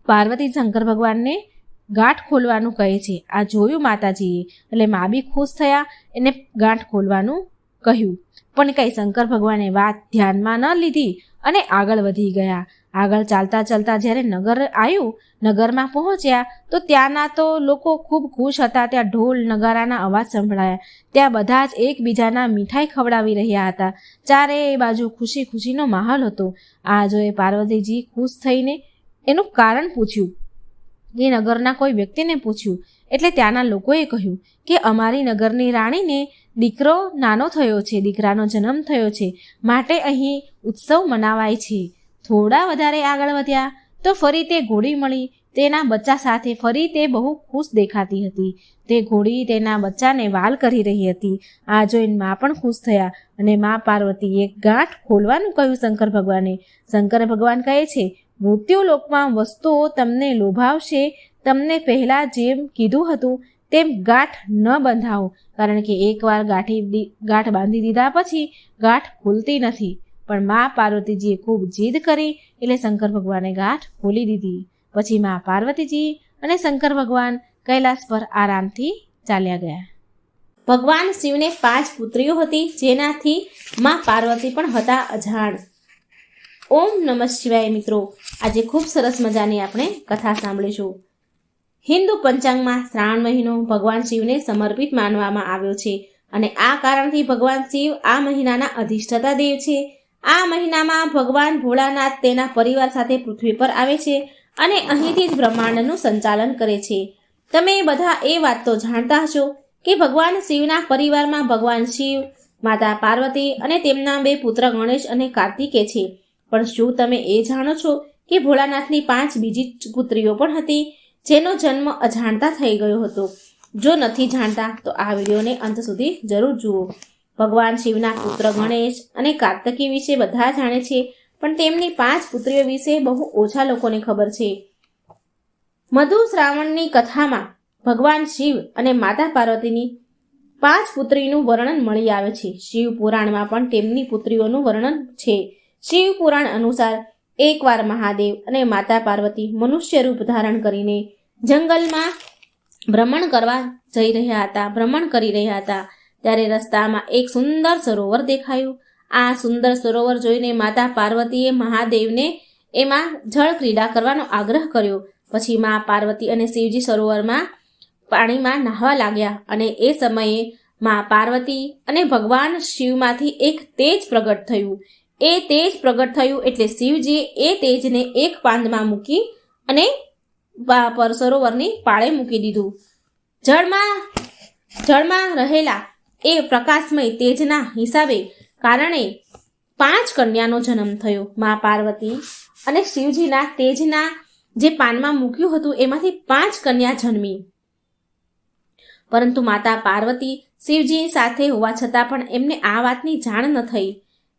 પાર્વતી શંકર ભગવાનને ગાંઠ ખોલવાનું કહે છે. આ જોયું માતાજીએ એટલે મા બી ખુશ થયા, એને ગાંઠ ખોલવાનું કહ્યું. પણ કંઈ શંકર ભગવાને વાત ધ્યાનમાં ન લીધી અને આગળ વધી ગયા. આગળ ચાલતા ચાલતા જ્યારે નગર આવ્યું, નગરમાં પહોંચ્યા તો ત્યાંના તો લોકો ખૂબ ખુશ હતા. ત્યાં ઢોલ નગારાના અવાજ સંભળાયા. ત્યાં બધા જ એકબીજાના મીઠાઈ ખવડાવી રહ્યા હતા. ચારે બાજુ ખુશી ખુશીનો માહોલ હતો. આ જોઈ પાર્વતીજી ખુશ થઈને એનું કારણ પૂછ્યું. એ નગરના કોઈ વ્યક્તિને પૂછ્યું એટલે ત્યાંના લોકોએ કહ્યું કે અમારી નગરની રાણીને દીકરો નાનો થયો છે, દીકરાનો જન્મ થયો છે, માટે અહીં ઉત્સવ મનાવાય છે. થોડા વધારે આગળ વધ્યા તો ફરી તે ઘોડી મળી. તેના બચ્ચા સાથે ફરી તે બહુ ખુશ દેખાતી હતી. તે ઘોડી તેના બચ્ચાને વાલ કરી રહી હતી. આ જોઈને મા પણ ખુશ થયા અને મા પાર્વતીએ ગાંઠ ખોલવાનું કહ્યું શંકર ભગવાને. શંકર ભગવાન કહે છે, મૃત્યુલોકમાં વસ્તુઓ તમને લોભાવશે. તમને પહેલાં જેમ કીધું હતું તેમ ગાંઠ ન બંધાવો, કારણ કે એકવાર ગાંઠ બાંધી દીધા પછી ગાંઠ ખુલતી નથી. પણ મા પાર્વતીજીએ ખૂબ જીદ કરી એટલે શંકર ભગવાને ગાંઠ ખોલી દીધી. પછી મા પાર્વતીજી અને શંકર ભગવાન કૈલાસ પર આરામથી ચાલ્યા ગયા. ભગવાન શિવને 5 પુત્રીઓ હતી, જેનાથી મા પાર્વતી પણ હતા અજાણ. ઓમ નમઃ શિવાય. મિત્રો, આજે ખૂબ સરસ મજાની આપણે કથા સાંભળીશું. હિન્દુ પંચાંગમાં શ્રાવણ મહિનો ભગવાન શિવને સમર્પિત માનવામાં આવ્યો છે અને આ કારણથી ભગવાન શિવ આ મહિનાના અધિષ્ઠાતા દેવ છે. આ મહિનામાં ભગવાન ભોળાનાથ તેના પરિવાર સાથે પૃથ્વી પર આવે છે અને અહીંથી જ બ્રહ્માંડનું સંચાલન કરે છે. તમે બધા એ વાત તો જાણતા હશો કે ભગવાન શિવના પરિવારમાં ભગવાન શિવ, માતા પાર્વતી અને તેમના 2 પુત્ર ગણેશ અને કાર્તિકે છે. પણ શું તમે એ જાણો છો કે ભોળાનાથની 5 બીજી પુત્રીઓ પણ હતી, જેનો જન્મ અજાણતા થઈ ગયો હતો? જો નથી જાણતા તો આ વિડીયોને અંત સુધી જરૂર જુઓ. ભગવાન શિવના પુત્ર ગણેશ અને કાર્તિકી વિશે બધા જાણે છે, પણ તેમની 5 પુત્રીઓ વિશે બહુ ઓછા લોકોને ખબર છે. મધુ શ્રાવણની કથામાં ભગવાન શિવ અને માતા પાર્વતીની 5 પુત્રીનું વર્ણન મળી આવે છે. શિવ પુરાણમાં પણ તેમની પુત્રીઓનું વર્ણન છે. શિવ પુરાણ અનુસાર એકવાર મહાદેવ અને માતા પાર્વતી મનુષ્ય રૂપ ધારણ કરીને જંગલમાં ભ્રમણ કરી રહ્યા હતા. ત્યારે રસ્તામાં એક સુંદર સરોવર દેખાયું. આ સુંદર સરોવર જોઈને માતા પાર્વતીએ મહાદેવને એમાં જળ ક્રીડા કરવાનો આગ્રહ કર્યો. પછી મા પાર્વતી અને શિવજી સરોવરમાં પાણીમાં નહાવા લાગ્યા અને એ સમયે મા પાર્વતી અને ભગવાન શિવમાંથી એક તેજ પ્રગટ થયું. એ તેજ પ્રગટ થયું એટલે શિવજીએ એ તેજને એક પાંદમાં મૂકી અને સરોવરની પાળે મૂકી દીધું. જળમાં રહેલા એ પ્રકાશમય તેજના હિસાબે કારણે 5 કન્યાનો જન્મ થયો. મા પાર્વતી અને શિવજીના તેજના જે પાનમાં મૂક્યું હતું એમાંથી 5 કન્યા જન્મી. પરંતુ માતા પાર્વતી શિવજી સાથે હોવા છતાં પણ એમને આ વાતની જાણ ન થઈ.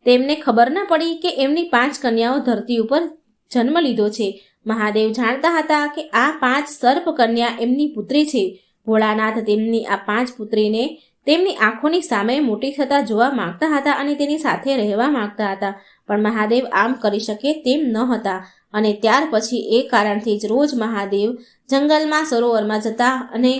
તેમને ખબર ન પડી કે એમની 5 કન્યાઓ ધરતી ઉપર જન્મ લીધો છે. મહાદેવ જાણતા હતા કે આ 5 સર્પ કન્યા એમની પુત્રી છે. ભોળાનાથ તેમની આ 5 પુત્રીને તેમની આંખોની સામે મોટી થતા જોવા માંગતા હતા અને તેની સાથે રહેવા માંગતા હતા. પણ મહાદેવ આમ કરી શકે તેમ ન હતા અને ત્યાર પછી એ કારણથી જ રોજ મહાદેવ જંગલમાં સરોવરમાં જતા અને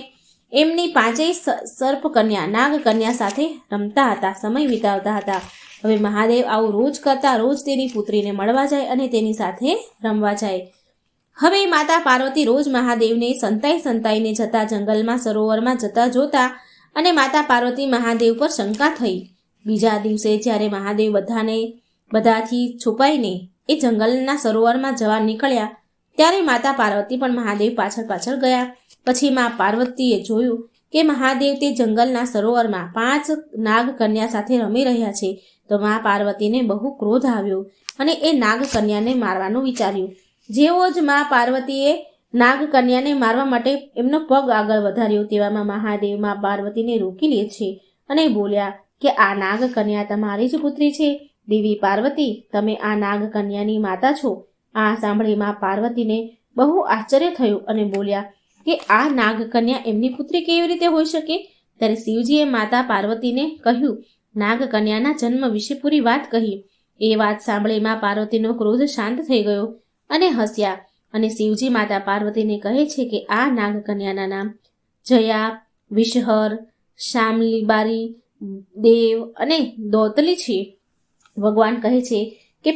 એમની 5 સર્પ કન્યા નાગ કન્યા સાથે રમતા હતા, સમય વિતાવતા હતા. હવે મહાદેવ આવું રોજ કરતા, રોજ તેની પુત્રીને મળવા જાય અને તેની સાથે રમવા જાય. હવે માતા પાર્વતી રોજ મહાદેવને સંતાઈને જતા જંગલમાં સરોવરમાં જતા જોતા અને માતા પાર્વતી મહાદેવ પર શંકા થઈ. બીજા દિવસે જ્યારે મહાદેવ બધાથી છુપાઈને એ જંગલના સરોવરમાં જવા નીકળ્યા ત્યારે માતા પાર્વતી પણ મહાદેવ પાછળ ગયા. પછી મા પાર્વતીએ જોયું કે મહાદેવ તે જંગલના સરોવરમાં 5 નાગ કન્યા સાથે રમી રહ્યા છે. તો મા પાર્વતીને બહુ ક્રોધ આવ્યો અને એ નાગ કન્યાને મારવાનું વિચાર્યું. જેવો જ મા પાર્વતીએ નાગ કન્યાને મારવા માટે એમનો પગ આગળ વધાર્યો તેવામાં મહાદેવ મા પાર્વતીને રોકી લે છે અને બોલ્યા કે આ નાગ કન્યા તમારી જ પુત્રી છે. દેવી પાર્વતી, તમે આ નાગકન્યાની માતા છો. આ સાંભળી માં પાર્વતીને બહુ આશ્ચર્ય થયું અને બોલ્યા કે આ નાગકન્યા એમની પુત્રી કેવી રીતે હોઈ શકે? ત્યારે શિવજીએ માતા પાર્વતીને કહ્યું, નાગકન્યાના જન્મ વિશે પૂરી વાત કહી. એ વાત સાંભળી માં પાર્વતીનો ક્રોધ શાંત થઈ ગયો અને હસ્યા. અને શિવજી માતા પાર્વતીને કહે છે કે આ નાગકન્યાના નામ જયા, વિષહર, શામલીબારી, દેવ અને દૌતલી છે. ભગવાન કહે છે કે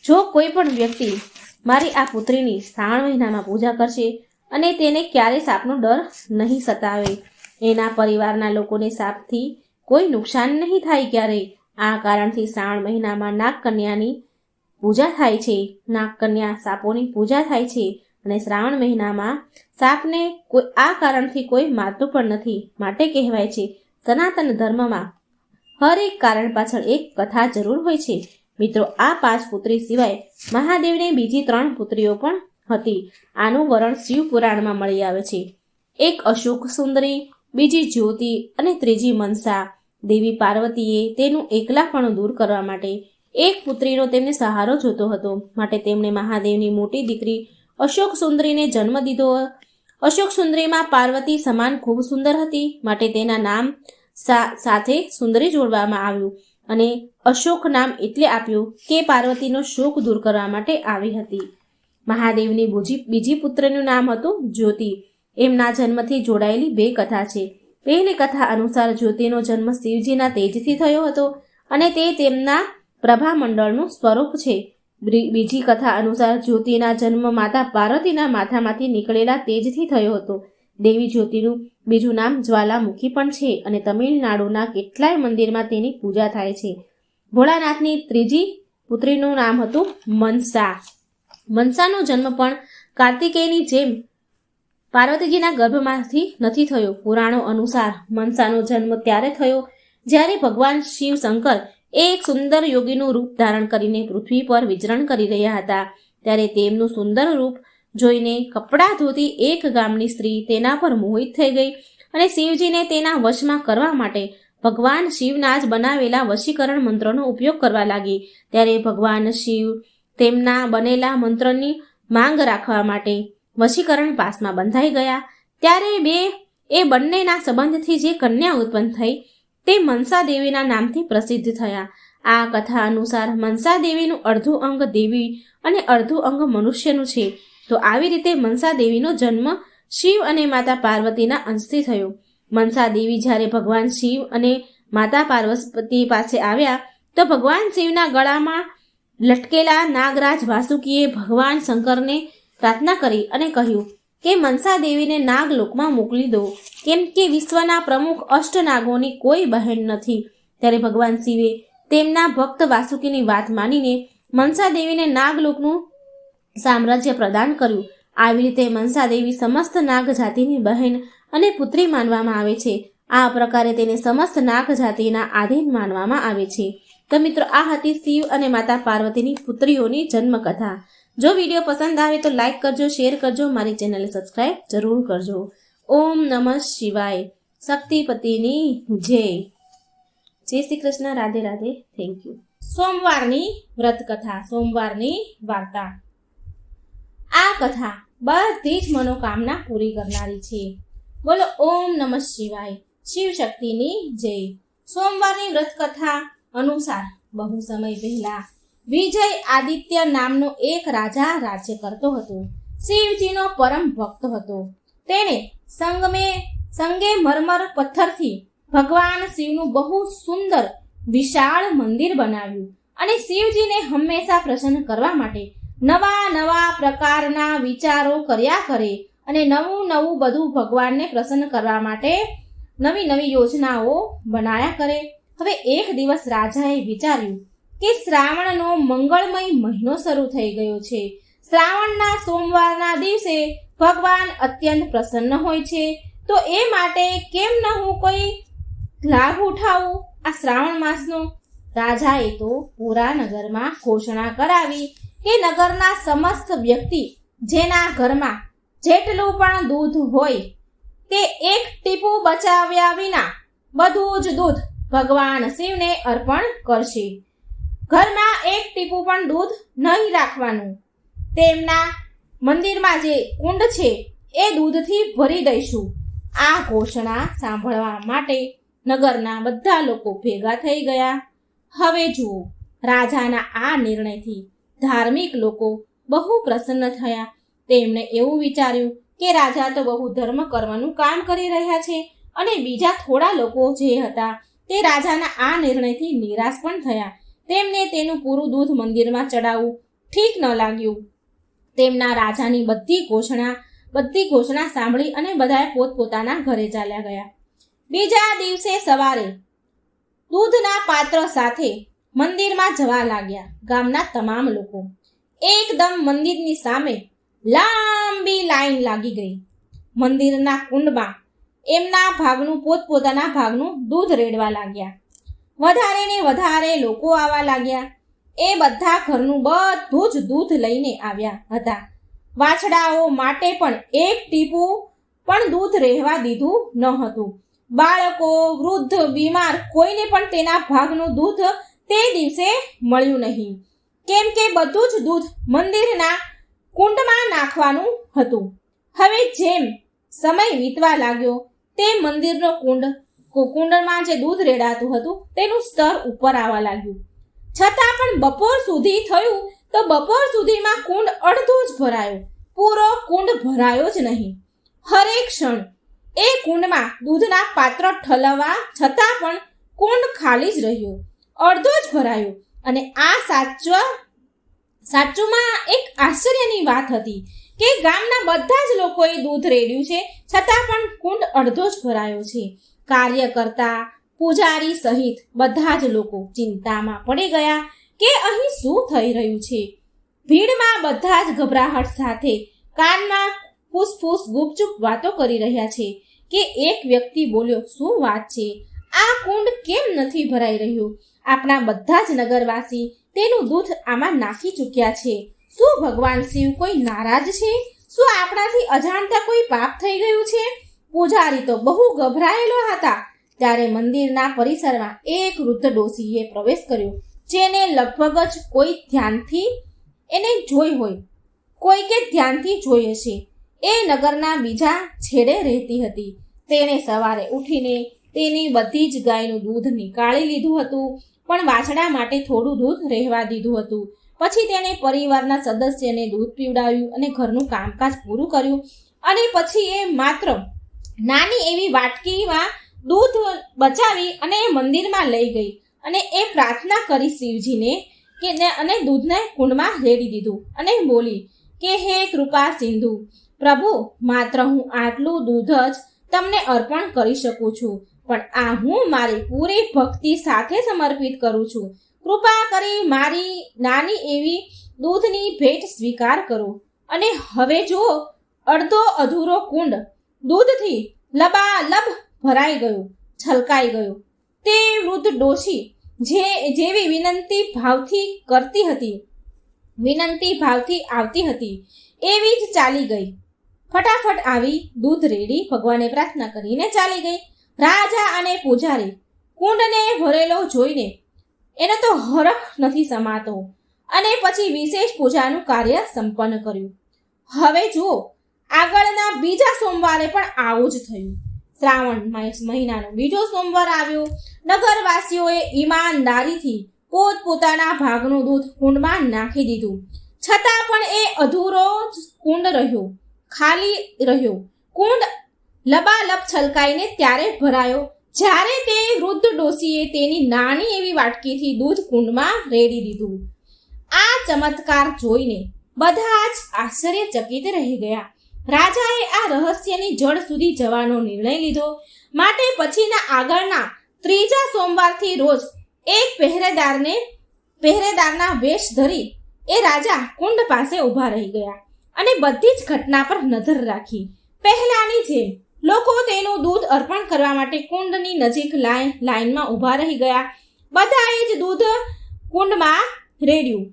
જો કોઈ પણ વ્યક્તિ મારી આ પુત્રીની શ્રાવણ મહિનામાં પૂજા કરશે અને તેને ક્યારેય સાપનો ડર નહીં સતાવે, એના પરિવારના લોકોને સાપથી કોઈ નુકસાન નહીં થાય ક્યારેય. આ કારણથી શ્રાવણ મહિનામાં નાગકન્યાની પૂજા થાય છે. નાગકન્યા સાપોની પૂજા થાય છે અને શ્રાવણ મહિનામાં સાપને આ કારણથી કોઈ મારતું પણ નથી. માટે કહેવાય છે સનાતન ધર્મમાં હર એક કારણ પાછળ એક કથા જરૂર હોય છે. મિત્રો, આ 5 પુત્રી સિવાય મહાદેવને બીજી 3 પુત્રીઓ પણ હતી. આનું વર્ણન શિવ પુરાણમાં મળી આવે છે. એક અશોક સુંદરી, બીજી જ્યોતિ અને ત્રીજી મનસા. દેવી પાર્વતીએ તેનું એકલાપણું દૂર કરવા માટે એક પુત્રીનો તેમને સહારો જોતો હતો. માટે તેમણે મહાદેવની મોટી દીકરી અશોક સુંદરીને જન્મ દીધો. અશોક સુંદરીમાં પાર્વતી સમાન ખૂબ સુંદર હતી. માટે તેના નામ સાથે સુંદરી જોડવામાં આવ્યું અને અશોક નામ એટલે આપ્યું કે પાર્વતીનો શોક દૂર કરવા માટે આવી હતી. મહાદેવની બીજી પુત્રનું નામ હતું જ્યોતિ. એમના જન્મથી જોડાયેલી 2 કથા છે. પહેલી કથા અનુસાર જ્યોતિનો જન્મ શિવજીના તેજથી થયો હતો અને તે તેમના પ્રભામંડળનું સ્વરૂપ છે. બીજી કથા અનુસાર જ્યોતિના જન્મ માતા પાર્વતીના માથામાંથી નીકળેલા તેજથી થયો હતો. દેવી જ્યોતિનું બીજું નામ જ્વાલામુખી પણ છે અને તમિલનાડુના કેટલાય મંદિરમાં તેની પૂજા થાય છે. ભોળાનાથની ત્રીજી પુત્રીનું નામ હતું મનસા. મનસાનો જન્મ પણ કાર્તિકેયની જેમ પાર્વતીજીના ગર્ભમાંથી નથી થયો. પુરાણો અનુસાર મનસાનો જન્મ ત્યારે થયો જ્યારે ભગવાન શિવ શંકર એક સુંદર યોગીનું રૂપ ધારણ કરીને પૃથ્વી પર વિચરણ કરી રહ્યા હતા. ત્યારે તેમનું સુંદર રૂપ જોઈને કપડાં ધોતી એક ગામની સ્ત્રી તેના પર મોહિત થઈ ગઈ અને શિવજીને તેના વશમાં કરવા માટે ભગવાન શિવના જ બનાવેલા વશીકરણ મંત્રનો ઉપયોગ કરવા લાગી. ત્યારે ભગવાન શિવ તેમના બનેલા મંત્રની માંગ રાખવા માટે વશીકરણ પાસમાં બંધાઈ ગયા. ત્યારે એ બંનેના સંબંધથી જે કન્યા ઉત્પન્ન થઈ તે મનસા દેવીના નામથી પ્રસિદ્ધ થયા. આ કથા અનુસાર મનસા દેવીનું અડધું અંગ દેવી અને અડધું અંગ મનુષ્યનું છે. તો આવી રીતે મનસા દેવીનો જન્મ શિવ અને માતા પાર્વતીના અંશથી થયો. મનસા દેવી જ્યારે ભગવાન શિવ અને માતા પાર્વતી પાસે આવ્યા તો ભગવાન શિવના ગળામાં લટકેલા નાગરાજ વાસુકીએ ભગવાન શંકરને પ્રાર્થના કરી અને કહ્યું કે મનસા દેવીને નાગલોકમાં મોકલી દો, કેમ કે વિશ્વના પ્રમુખ અષ્ટનાગોની કોઈ બહેન નથી. ત્યારે ભગવાન શિવે તેમના ભક્ત વાસુકીની વાત માનીને મનસા દેવીને નાગલોકનું સામ્રાજ્ય પ્રદાન કર્યું. આવી રીતે મનસા દેવી સમસ્ત નાગ જાતિની બહેન અને પુત્રી માનવામાં આવે છે. આ પ્રકારે તેને સમસ્ત નાગ જાતિના આધીન માનવામાં આવે છે. તો મિત્રો, આ હતી શિવ અને માતા પાર્વતીની પુત્રીઓની જન્મકથા. જો વિડીયો પસંદ આવે તો લાઈક કરજો, શેર કરજો, મારી ચેનલને સબસ્ક્રાઈબ જરૂર કરજો. ઓમ નમઃ શિવાય. શક્તિપતિની જય. જય શ્રી કૃષ્ણ. રાધે રાધે. Thank you. સોમવારની વ્રત કથા, સોમવારની વાર્તા. આ કથા બધી જ મનોકામના પૂરી કરનારી છે. બોલો ઓમ નમઃ શિવાય. શિવ શક્તિની જય. સોમવારની વ્રત કથા અનુસાર બહુ સમય પહેલા વિજય આદિત્ય નામનો એક રાજા રાજ્ય કરતો હતો. શિવજીનો પરમ ભક્ત હતો. તેણે સંગે મરમર પથ્થરથી ભગવાન શિવનું બહુ સુંદર વિશાળ મંદિર બનાવ્યું અને શિવજીને હંમેશા પ્રસન્ન કરવા માટે નવા પ્રકારના વિચારો કર્યા કરે અને નવું બધું ભગવાનને પ્રસન્ન કરવા માટે નવી યોજનાઓ બનાયા કરે. હવે એક દિવસ રાજાએ વિચાર્યું કે શ્રાવણનો મંગળમય મહિનો શરૂ થઈ ગયો છે. શ્રાવણના સોમવારના દિવસે ભગવાન અત્યંત પ્રસન્ન હોય છે. તો એ માટે કેમ ન હું કોઈ લાભ ઉઠાવું આ શ્રાવણ માસનો. રાજાએ તો પૂરા નગરમાં ઘોષણા કરાવી કે નગરના સમસ્ત વ્યક્તિ જેના ઘરમાં જેટલું પણ દૂધ હોય તે એક ટીપું બચાવ્યા વિના બધું જ દૂધ ભગવાન શિવને અર્પણ કરશે. ઘરમાં એક ટીપું પણ દૂધ નહીં રાખવાનું. તેમના મંદિરમાં જે કુંડ છે એ દૂધથી ભરી દઈશું. આ ઘોષણા સાંભળવા માટે નગરના બધા લોકો ભેગા થઈ ગયા. હવે જુઓ, રાજાના આ નિર્ણયથી ધાર્મિક લોકો બહુ પ્રસન્ન થયા. તેમણે એવું વિચાર્યું કે રાજા તો બહુ ધર્મ કરવાનું કામ કરી રહ્યા છે, અને બીજા થોડા લોકો જે હતા તે રાજાના આ નિર્ણયથી નિરાશ પણ થયા. તેમને તેનું પૂરું દૂધ મંદિરમાં ચડાવવું ઠીક ન લાગ્યું. તેમના રાજાની બધી ઘોષણા સાંભળી અને બધાએ પોતપોતાના ઘરે ચાલ્યા ગયા. બીજા દિવસે સવારે દૂધના પાત્ર સાથે મંદિરમાં જવા લાગ્યા. ગામના તમામ લોકો એકદમ મંદિરની સામે લાંબી લાઈન લાગી ગઈ. મંદિરના કુંડમાં એમના ભાગનું પોતપોતાના ભાગનું દૂધ રેડવા લાગ્યા. વધારે ને વધારે લોકો આવવા લાગ્યા. એ બધા ઘરનું બધું જ દૂધ લઈને આવ્યા હતા. વાછડાઓ માટે પણ એક ટીપું પણ દૂધ રહેવા દીધું ન હતું. બાળકો, વૃદ્ધ, બીમાર કોઈને પણ તેના ભાગનું દૂધ તે દિવસે મળ્યું નહીં, કેમ કે બધું જ દૂધ મંદિરના કુંડમાં નાખવાનું હતું. હવે જેમ સમય વીતવા લાગ્યો તેમ મંદિરનો કુંડમાં જે દૂધ રેડાતું હતું તેનું સ્તર ઉપર આવવા લાગ્યું. છતાં પણ બપોર સુધી થયું તો બપોર સુધીમાં કુંડ અડધો જ ભરાયો. પૂરો કુંડ ભરાયો જ નહીં. હરેક ક્ષણ એ કુંડમાં દૂધના પાત્ર ઠલવવા છતાં પણ કુંડ ખાલી જ રહ્યો, અડધો જ ભરાયો. અને આ સાચુમાં એક આશ્ચર્યની વાત હતી કે ગામના બધા જ લોકોએ દૂધ રેડ્યું છે, છતાં પણ કુંડ અડધો જ ભરાયો છે. કાર્યકર્તા, પૂજારી સહિત બધા જ લોકો ચિંતામાં પડી ગયા કે અહીં શું થઈ રહ્યું છે. ભીડમાં બધા જ ગભરાહટ સાથે કાનમાં ફૂસફૂસ ગુપચુપ વાતો કરી રહ્યા છે કે એક વ્યક્તિ બોલ્યો, શું વાત છે, આ કુંડ કેમ નથી ભરાઈ રહ્યું? આપણા બધા જ નગરવાસી તેનું દૂધ આમાં નાખી ચૂક્યા છે. શું ભગવાન શિવ કોઈ નારાજ છે? શું આપણાથી અજાણતા કોઈ પાપ થઈ ગયું છે? પૂજારી તો બહુ ગભરાયેલો હતા. ત્યારે મંદિરના પરિસરમાં એક વૃદ્ધ ડોશીએ પ્રવેશ કર્યો, જેને લગભગ જ કોઈ ધ્યાનથી એને જોઈ હોય, કોઈ કે ધ્યાનથી જોઈ હશે. એ નગરના બીજા છેડે રહેતી હતી. તેણે સવારે ઉઠીને તેની બધી જ ગાયનું દૂધ નીકાળી લીધું હતું, પણ વાછડા માટે થોડું દૂધ રહેવા દીધું હતું. પછી તેણે પરિવારના સદસ્યને દૂધ પીવડાવ્યું અને ઘરનું કામકાજ પૂરું કર્યું. અને પછી એ માત્ર નાની એવી વાટકીમાં દૂધ બચાવી અને મંદિરમાં લઈ ગઈ અને એ પ્રાર્થના કરી શિવજીને અને દૂધને કુંડમાં રેડી દીધું અને બોલી કે હે કૃપા સિંધુ પ્રભુ, માત્ર હું આટલું દૂધ જ તમને અર્પણ કરી શકું છું, પણ આ હું મારી પૂરી ભક્તિ સાથે સમર્પિત કરું છું. કૃપા કરી મારી નાની એવી દૂધની ભેટ સ્વીકાર કરો. અને હવે જો અડધો અધૂરો કુંડ દૂધથી લબાલબ ભરાઈ ગયો, છલકાઈ ગયો. તે વૃદ્ધ ડોશી જેવી વિનંતી ભાવથી આવતી હતી એવી જ ચાલી ગઈ. ફટાફટ આવી દૂધ રેડી ભગવાને પ્રાર્થના કરીને ચાલી ગઈ. રાજા અને પૂજારી કુંડને ભરેલો જોઈને એને તો હરખ નથી સમાતો અને પછી વિશેષ પૂજાનું કાર્ય સંપન્ન કર્યું. હવે જુઓ, આગળના બીજા સોમવારે પણ આવું જ થયું. શ્રાવણ મહિનાનો બીજો સોમવાર આવ્યો. નગરવાસીઓએ ઈમાનદારીથી પોતપોતાના ભાગનું દૂધ કુંડમાં નાખી દીધું, છતાં પણ એ અધૂરો જ કુંડ રહ્યો, ખાલી રહ્યો. કુંડ લબાલબ છલકાઈને ત્યારે ભરાયો જ્યારે તે વૃદ્ધ ડોશીએ તેની નાની એવી વાટકીથી દૂધ કુંડમાં રેડી દીધું. આ ચમત્કાર જોઈને બધા જ આશ્ચર્યચકિત રહી ગયા. રાજાએ આ રહસ્યની જડ સુધી જવાનો નિર્ણય લીધો. માટે પછીના આગળના ત્રીજા સોમવારથી રોજ એક પહેરેદારના વેશ ધરી એ રાજા કુંડ પાસે ઊભા રહી ગયા અને બધી જ ઘટના પર નજર રાખી. પહેલાની જેમ લોકો તેનું દૂધ અર્પણ કરવા માટે કુંડની નજીક લાઈનમાં ઊભા રહી ગયા. બધાએ જ દૂધ કુંડમાં રેડ્યું.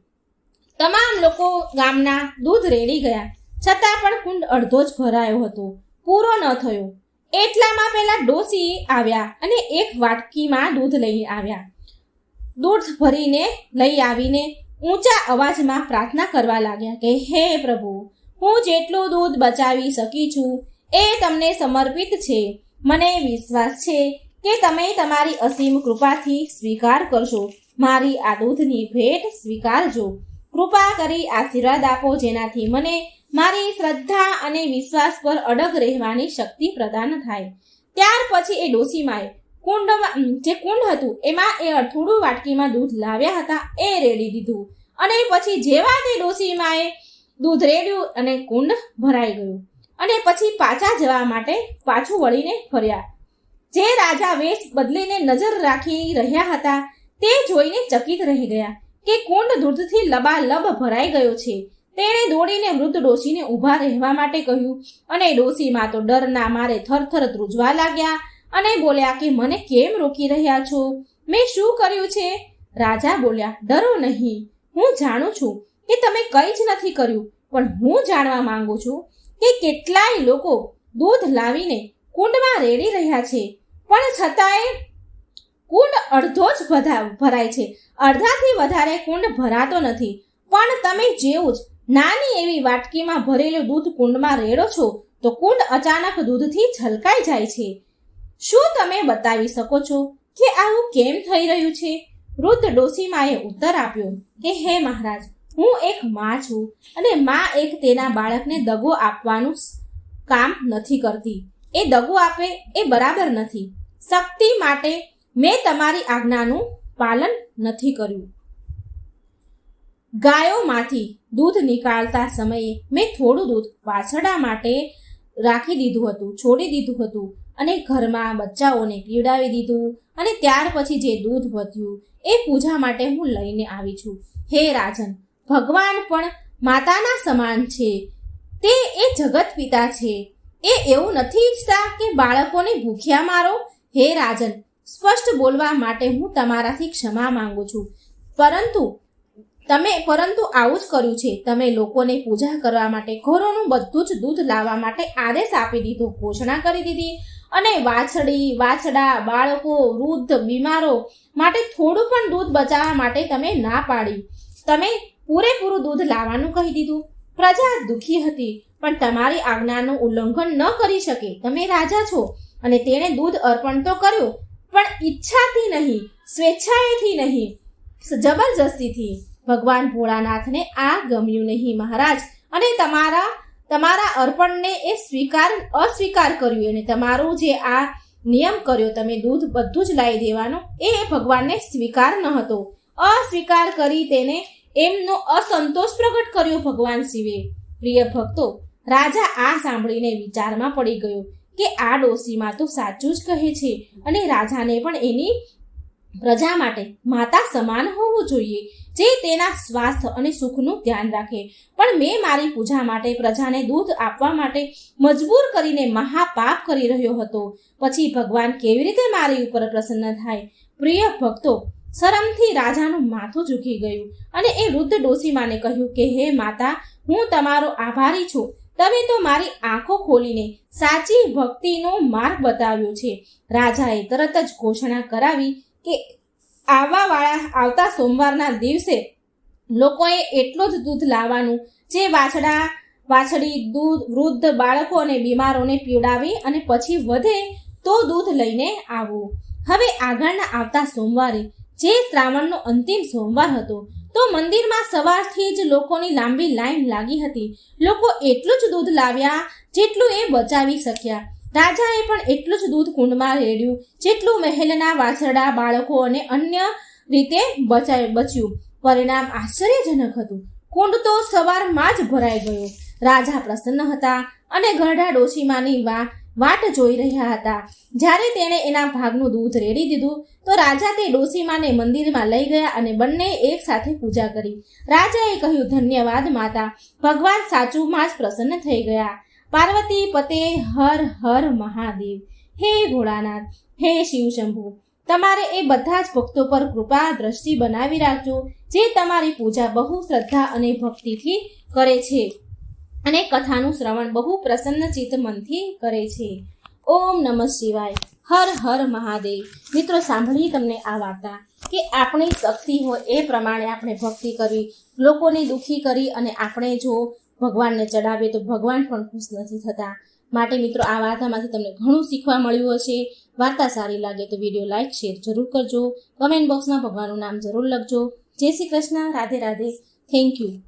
તમામ લોકો ગામના દૂધ રેડી ગયા, છતાં પણ કુંડ અડધો જ ભરાયો હતો, પૂરો ન થયો. એટલામાં પેલા ડોસી આવ્યા અને એક વાટકીમાં દૂધ લઈ આવ્યા. દૂધ ભરીને લઈ આવીને ઊંચા અવાજમાં પ્રાર્થના કરવા લાગ્યા કે હે પ્રભુ, હું જેટલું દૂધ બચાવી શકી છું એ તમને સમર્પિત છે. મને વિશ્વાસ છે કે તમે તમારી અસીમ કૃપાથી સ્વીકાર કરશો. મારી આ દૂધની ભેટ સ્વીકારજો. કૃપા કરી આશીર્વાદ આપો, જેનાથી મને મારી શ્રદ્ધા અને વિશ્વાસ પર અડગ રહેવાની શક્તિ પ્રદાન થાય. ત્યાર પછી એ ડોસીમાએ જે કુંડ હતું એમાં એ થોડું વાટકીમાં દૂધ લાવ્યા હતા એ રેડી દીધું. અને પછી જેવા તે ડોસીમાએ દૂધ રેડ્યું અને કુંડ ભરાઈ ગયું. અને પછી પાછા જવા માટે પાછું વળીને ફર્યા. જે રાજા વેશ બદલીને નજર રાખી રહ્યા હતા તે જોઈને ચકિત રહી ગયા કે કુંડ દૂધથી લબાલબ ભરાઈ ગયો છે. તેણે દોડીને વૃદ્ધ ડોશીને ઊભા રહેવા માટે કહ્યું અને ડોશીમાં તો ડરના મારે થરથર ધ્રુજવા લાગ્યા અને બોલ્યા કે મને કેમ રોકી રહ્યા છો? મેં શું કર્યું છે? રાજા બોલ્યા, ડરો નહીં. હું જાણું છું કે તમે કંઈ જ નથી કર્યું, પણ હું જાણવા માંગુ છું કે કેટલાય લોકો દૂધ લાવીને કુંડમાં રેડી રહ્યા છે, પણ છતાંય કુંડ અડધો જ ભરાય છે, અડધાથી વધારે કુંડ ભરાતો નથી. પણ તમે જેવું જ નાની એવી વાટકીમાં ભરેલું દૂધ કુંડમાં રેડો છો તો કુંડ અચાનક દૂધથી છલકાઈ જાય છે. શું તમે બતાવી શકો છો કે આવું કેમ થઈ રહ્યું છે? વૃદ્ધ ડોસીમાએ ઉત્તર આપ્યો કે હે મહારાજ, હું એક માં છું અને માં એક તેના બાળકને દગો આપવાનું કામ નથી કરતી. એ દગો આપે એ બરાબર નથી. શક્તિ માટે મેં તમારી આજ્ઞાનું પાલન નથી કર્યું. ગાયોમાંથી દૂધ નીકાળતા સમયે મેં થોડું દૂધ વાછરડા માટે છોડી દીધું હતું અને ઘરમાં બચ્ચાઓને પીવડાવી દીધું. અને ત્યાર પછી જે દૂધ વધ્યું એ પૂજા માટે હું લઈને આવી છું. હે રાજન, ભગવાન પણ માતાના સમાન છે. તે એ જગત પિતા છે. એ એવું નથી ઈચ્છતા કે બાળકોને ભૂખ્યા મારો. હે રાજન, સ્પષ્ટ બોલવા માટે હું તમારાથી ક્ષમા માંગુ છું, પરંતુ આવું જ કર્યું છે. તમે લોકોને પૂજા કરવા માટે ઘરોનું બધું જ દૂધ લાવવા માટે આદેશ આપી દીધો, ઘોષણા કરી દીધી અને વાછડા, બાળકો, વૃદ્ધ, બીમારો માટે થોડું પણ દૂધ બચાવવા માટે તમે ના પાડી. તમે પૂરેપૂરું દૂધ લાવવાનું કહી દીધું. પ્રજા દુઃખી હતી, પણ તમારી આજ્ઞાનું ઉલ્લંઘન ન કરી શકે. તમે રાજા છો અને તેણે દૂધ અર્પણ તો કર્યું, પણ ઈચ્છાથી નહીં, સ્વેચ્છાએથી નહીં, જબરજસ્તીથી. ભગવાન ભોળાનાથને આ ગમ્યું નહીં મહારાજ, અને તમારા અર્પણને એ અસ્વીકાર કર્યું અને તમારું જે આ નિયમ કર્યો, તમે દૂધ બધું જ લાવી દેવાનો, એ ભગવાનને સ્વીકાર ન હતો. અસ્વીકાર કરી તેને એમનો અસંતોષ પ્રગટ કર્યો ભગવાન શિવે. પ્રિય ભક્તો, રાજા આ સાંભળીને વિચારમાં પડી ગયો કે આ ડોશીમાં તો સાચું જ કહે છે અને રાજાને પણ એની પ્રજા માટે માતા સમાન હોવું જોઈએ, જે તેના સ્વાસ્થ્ય અને સુખનું ધ્યાન રાખે. પણ મેં મારી પૂજા માટે પ્રજાને દૂધ આપવા માટે મજબૂર કરીને મહાપાપ કરી રહ્યો હતો. પછી ભગવાન કેવી રીતે મારી ઉપર પ્રસન્ન થાય? પ્રિય ભક્તો, શરમથી રાજાનું માથું ઝૂકી ગયું અને એ વૃદ્ધ ડોશીમાને કહ્યું કે હે માતા, હું તમારો આભારી છું. તમે તો મારી આંખો ખોલીને સાચી ભક્તિનો માર્ગ બતાવ્યો છે. રાજાએ તરત જ ઘોષણા કરાવી કે આવતા સોમવારના દિવસે લોકોએ એટલો જ દૂધ લાવવાનું જે વાછડી, વૃદ્ધ, બાળકો અને બીમારોને પીવડાવી અને પછી વધે તો દૂધ લઈને આવવું. હવે આગળના આવતા સોમવારે, જે શ્રાવણનો અંતિમ સોમવાર હતો, તો મંદિરમાં સવારથી જ લોકોની લાંબી લાઈન લાગી હતી. લોકો એટલું જ દૂધ લાવ્યા જેટલું એ બચાવી શક્યા. રાજાએ પણ એટલું જ દૂધ કુંડમાં રેડ્યું જેટલું મહેલના વાછરડા, બાળકો અને અન્ય રીતે બચ્યું. પરિણામ આશ્ચર્યજનક હતું. કુંડ તો સવારમાં જ ભરાઈ ગયો. રાજા પ્રસન્ન હતા અને ઘરડા ડોશીમાની વાટ જોઈ રહ્યા હતા. જ્યારે તેણે એના ભાગનું દૂધ રેડી દીધું તો રાજા તે ડોશીમાને મંદિરમાં લઈ ગયા અને બંને એક સાથે પૂજા કરી. રાજાએ કહ્યું, ધન્યવાદ માતા, ભગવાન સાચુમાં જ પ્રસન્ન થઈ ગયા. પાર્વતી પતે હર હર મહાદેવ. હે ભોળાનાથ, હે શિવશંભુ, તમારે એ બધા જ ભક્તો પર કૃપા દ્રષ્ટિ બનાવી રાખજો, જે તમારી પૂજા બહુ શ્રદ્ધા અને ભક્તિથી કરે છે અને કથાનું શ્રવણ બહુ પ્રસન્ન ચિત્ત મનથી કરે છે. ઓમ નમઃ શિવાય. હર હર મહાદેવ. મિત્રો, સાંભળીએ તમને આ વાર્તા કે આપણી શક્તિ હોય એ પ્રમાણે આપણે ભક્તિ કરવી, લોકોને દુઃખી કરી અને આપણે જો ભગવાનને ચડાવીએ તો ભગવાન પણ ખુશ નથી થતા. માટે મિત્રો, આ વાર્તામાંથી તમને ઘણું શીખવા મળ્યું હશે. વાર્તા સારી લાગે તો વિડીયો લાઈક શેર જરૂર કરજો. કમેન્ટ બોક્સમાં ભગવાનનું નામ જરૂર લખજો. જય શ્રી કૃષ્ણ. રાધે રાધે. Thank you.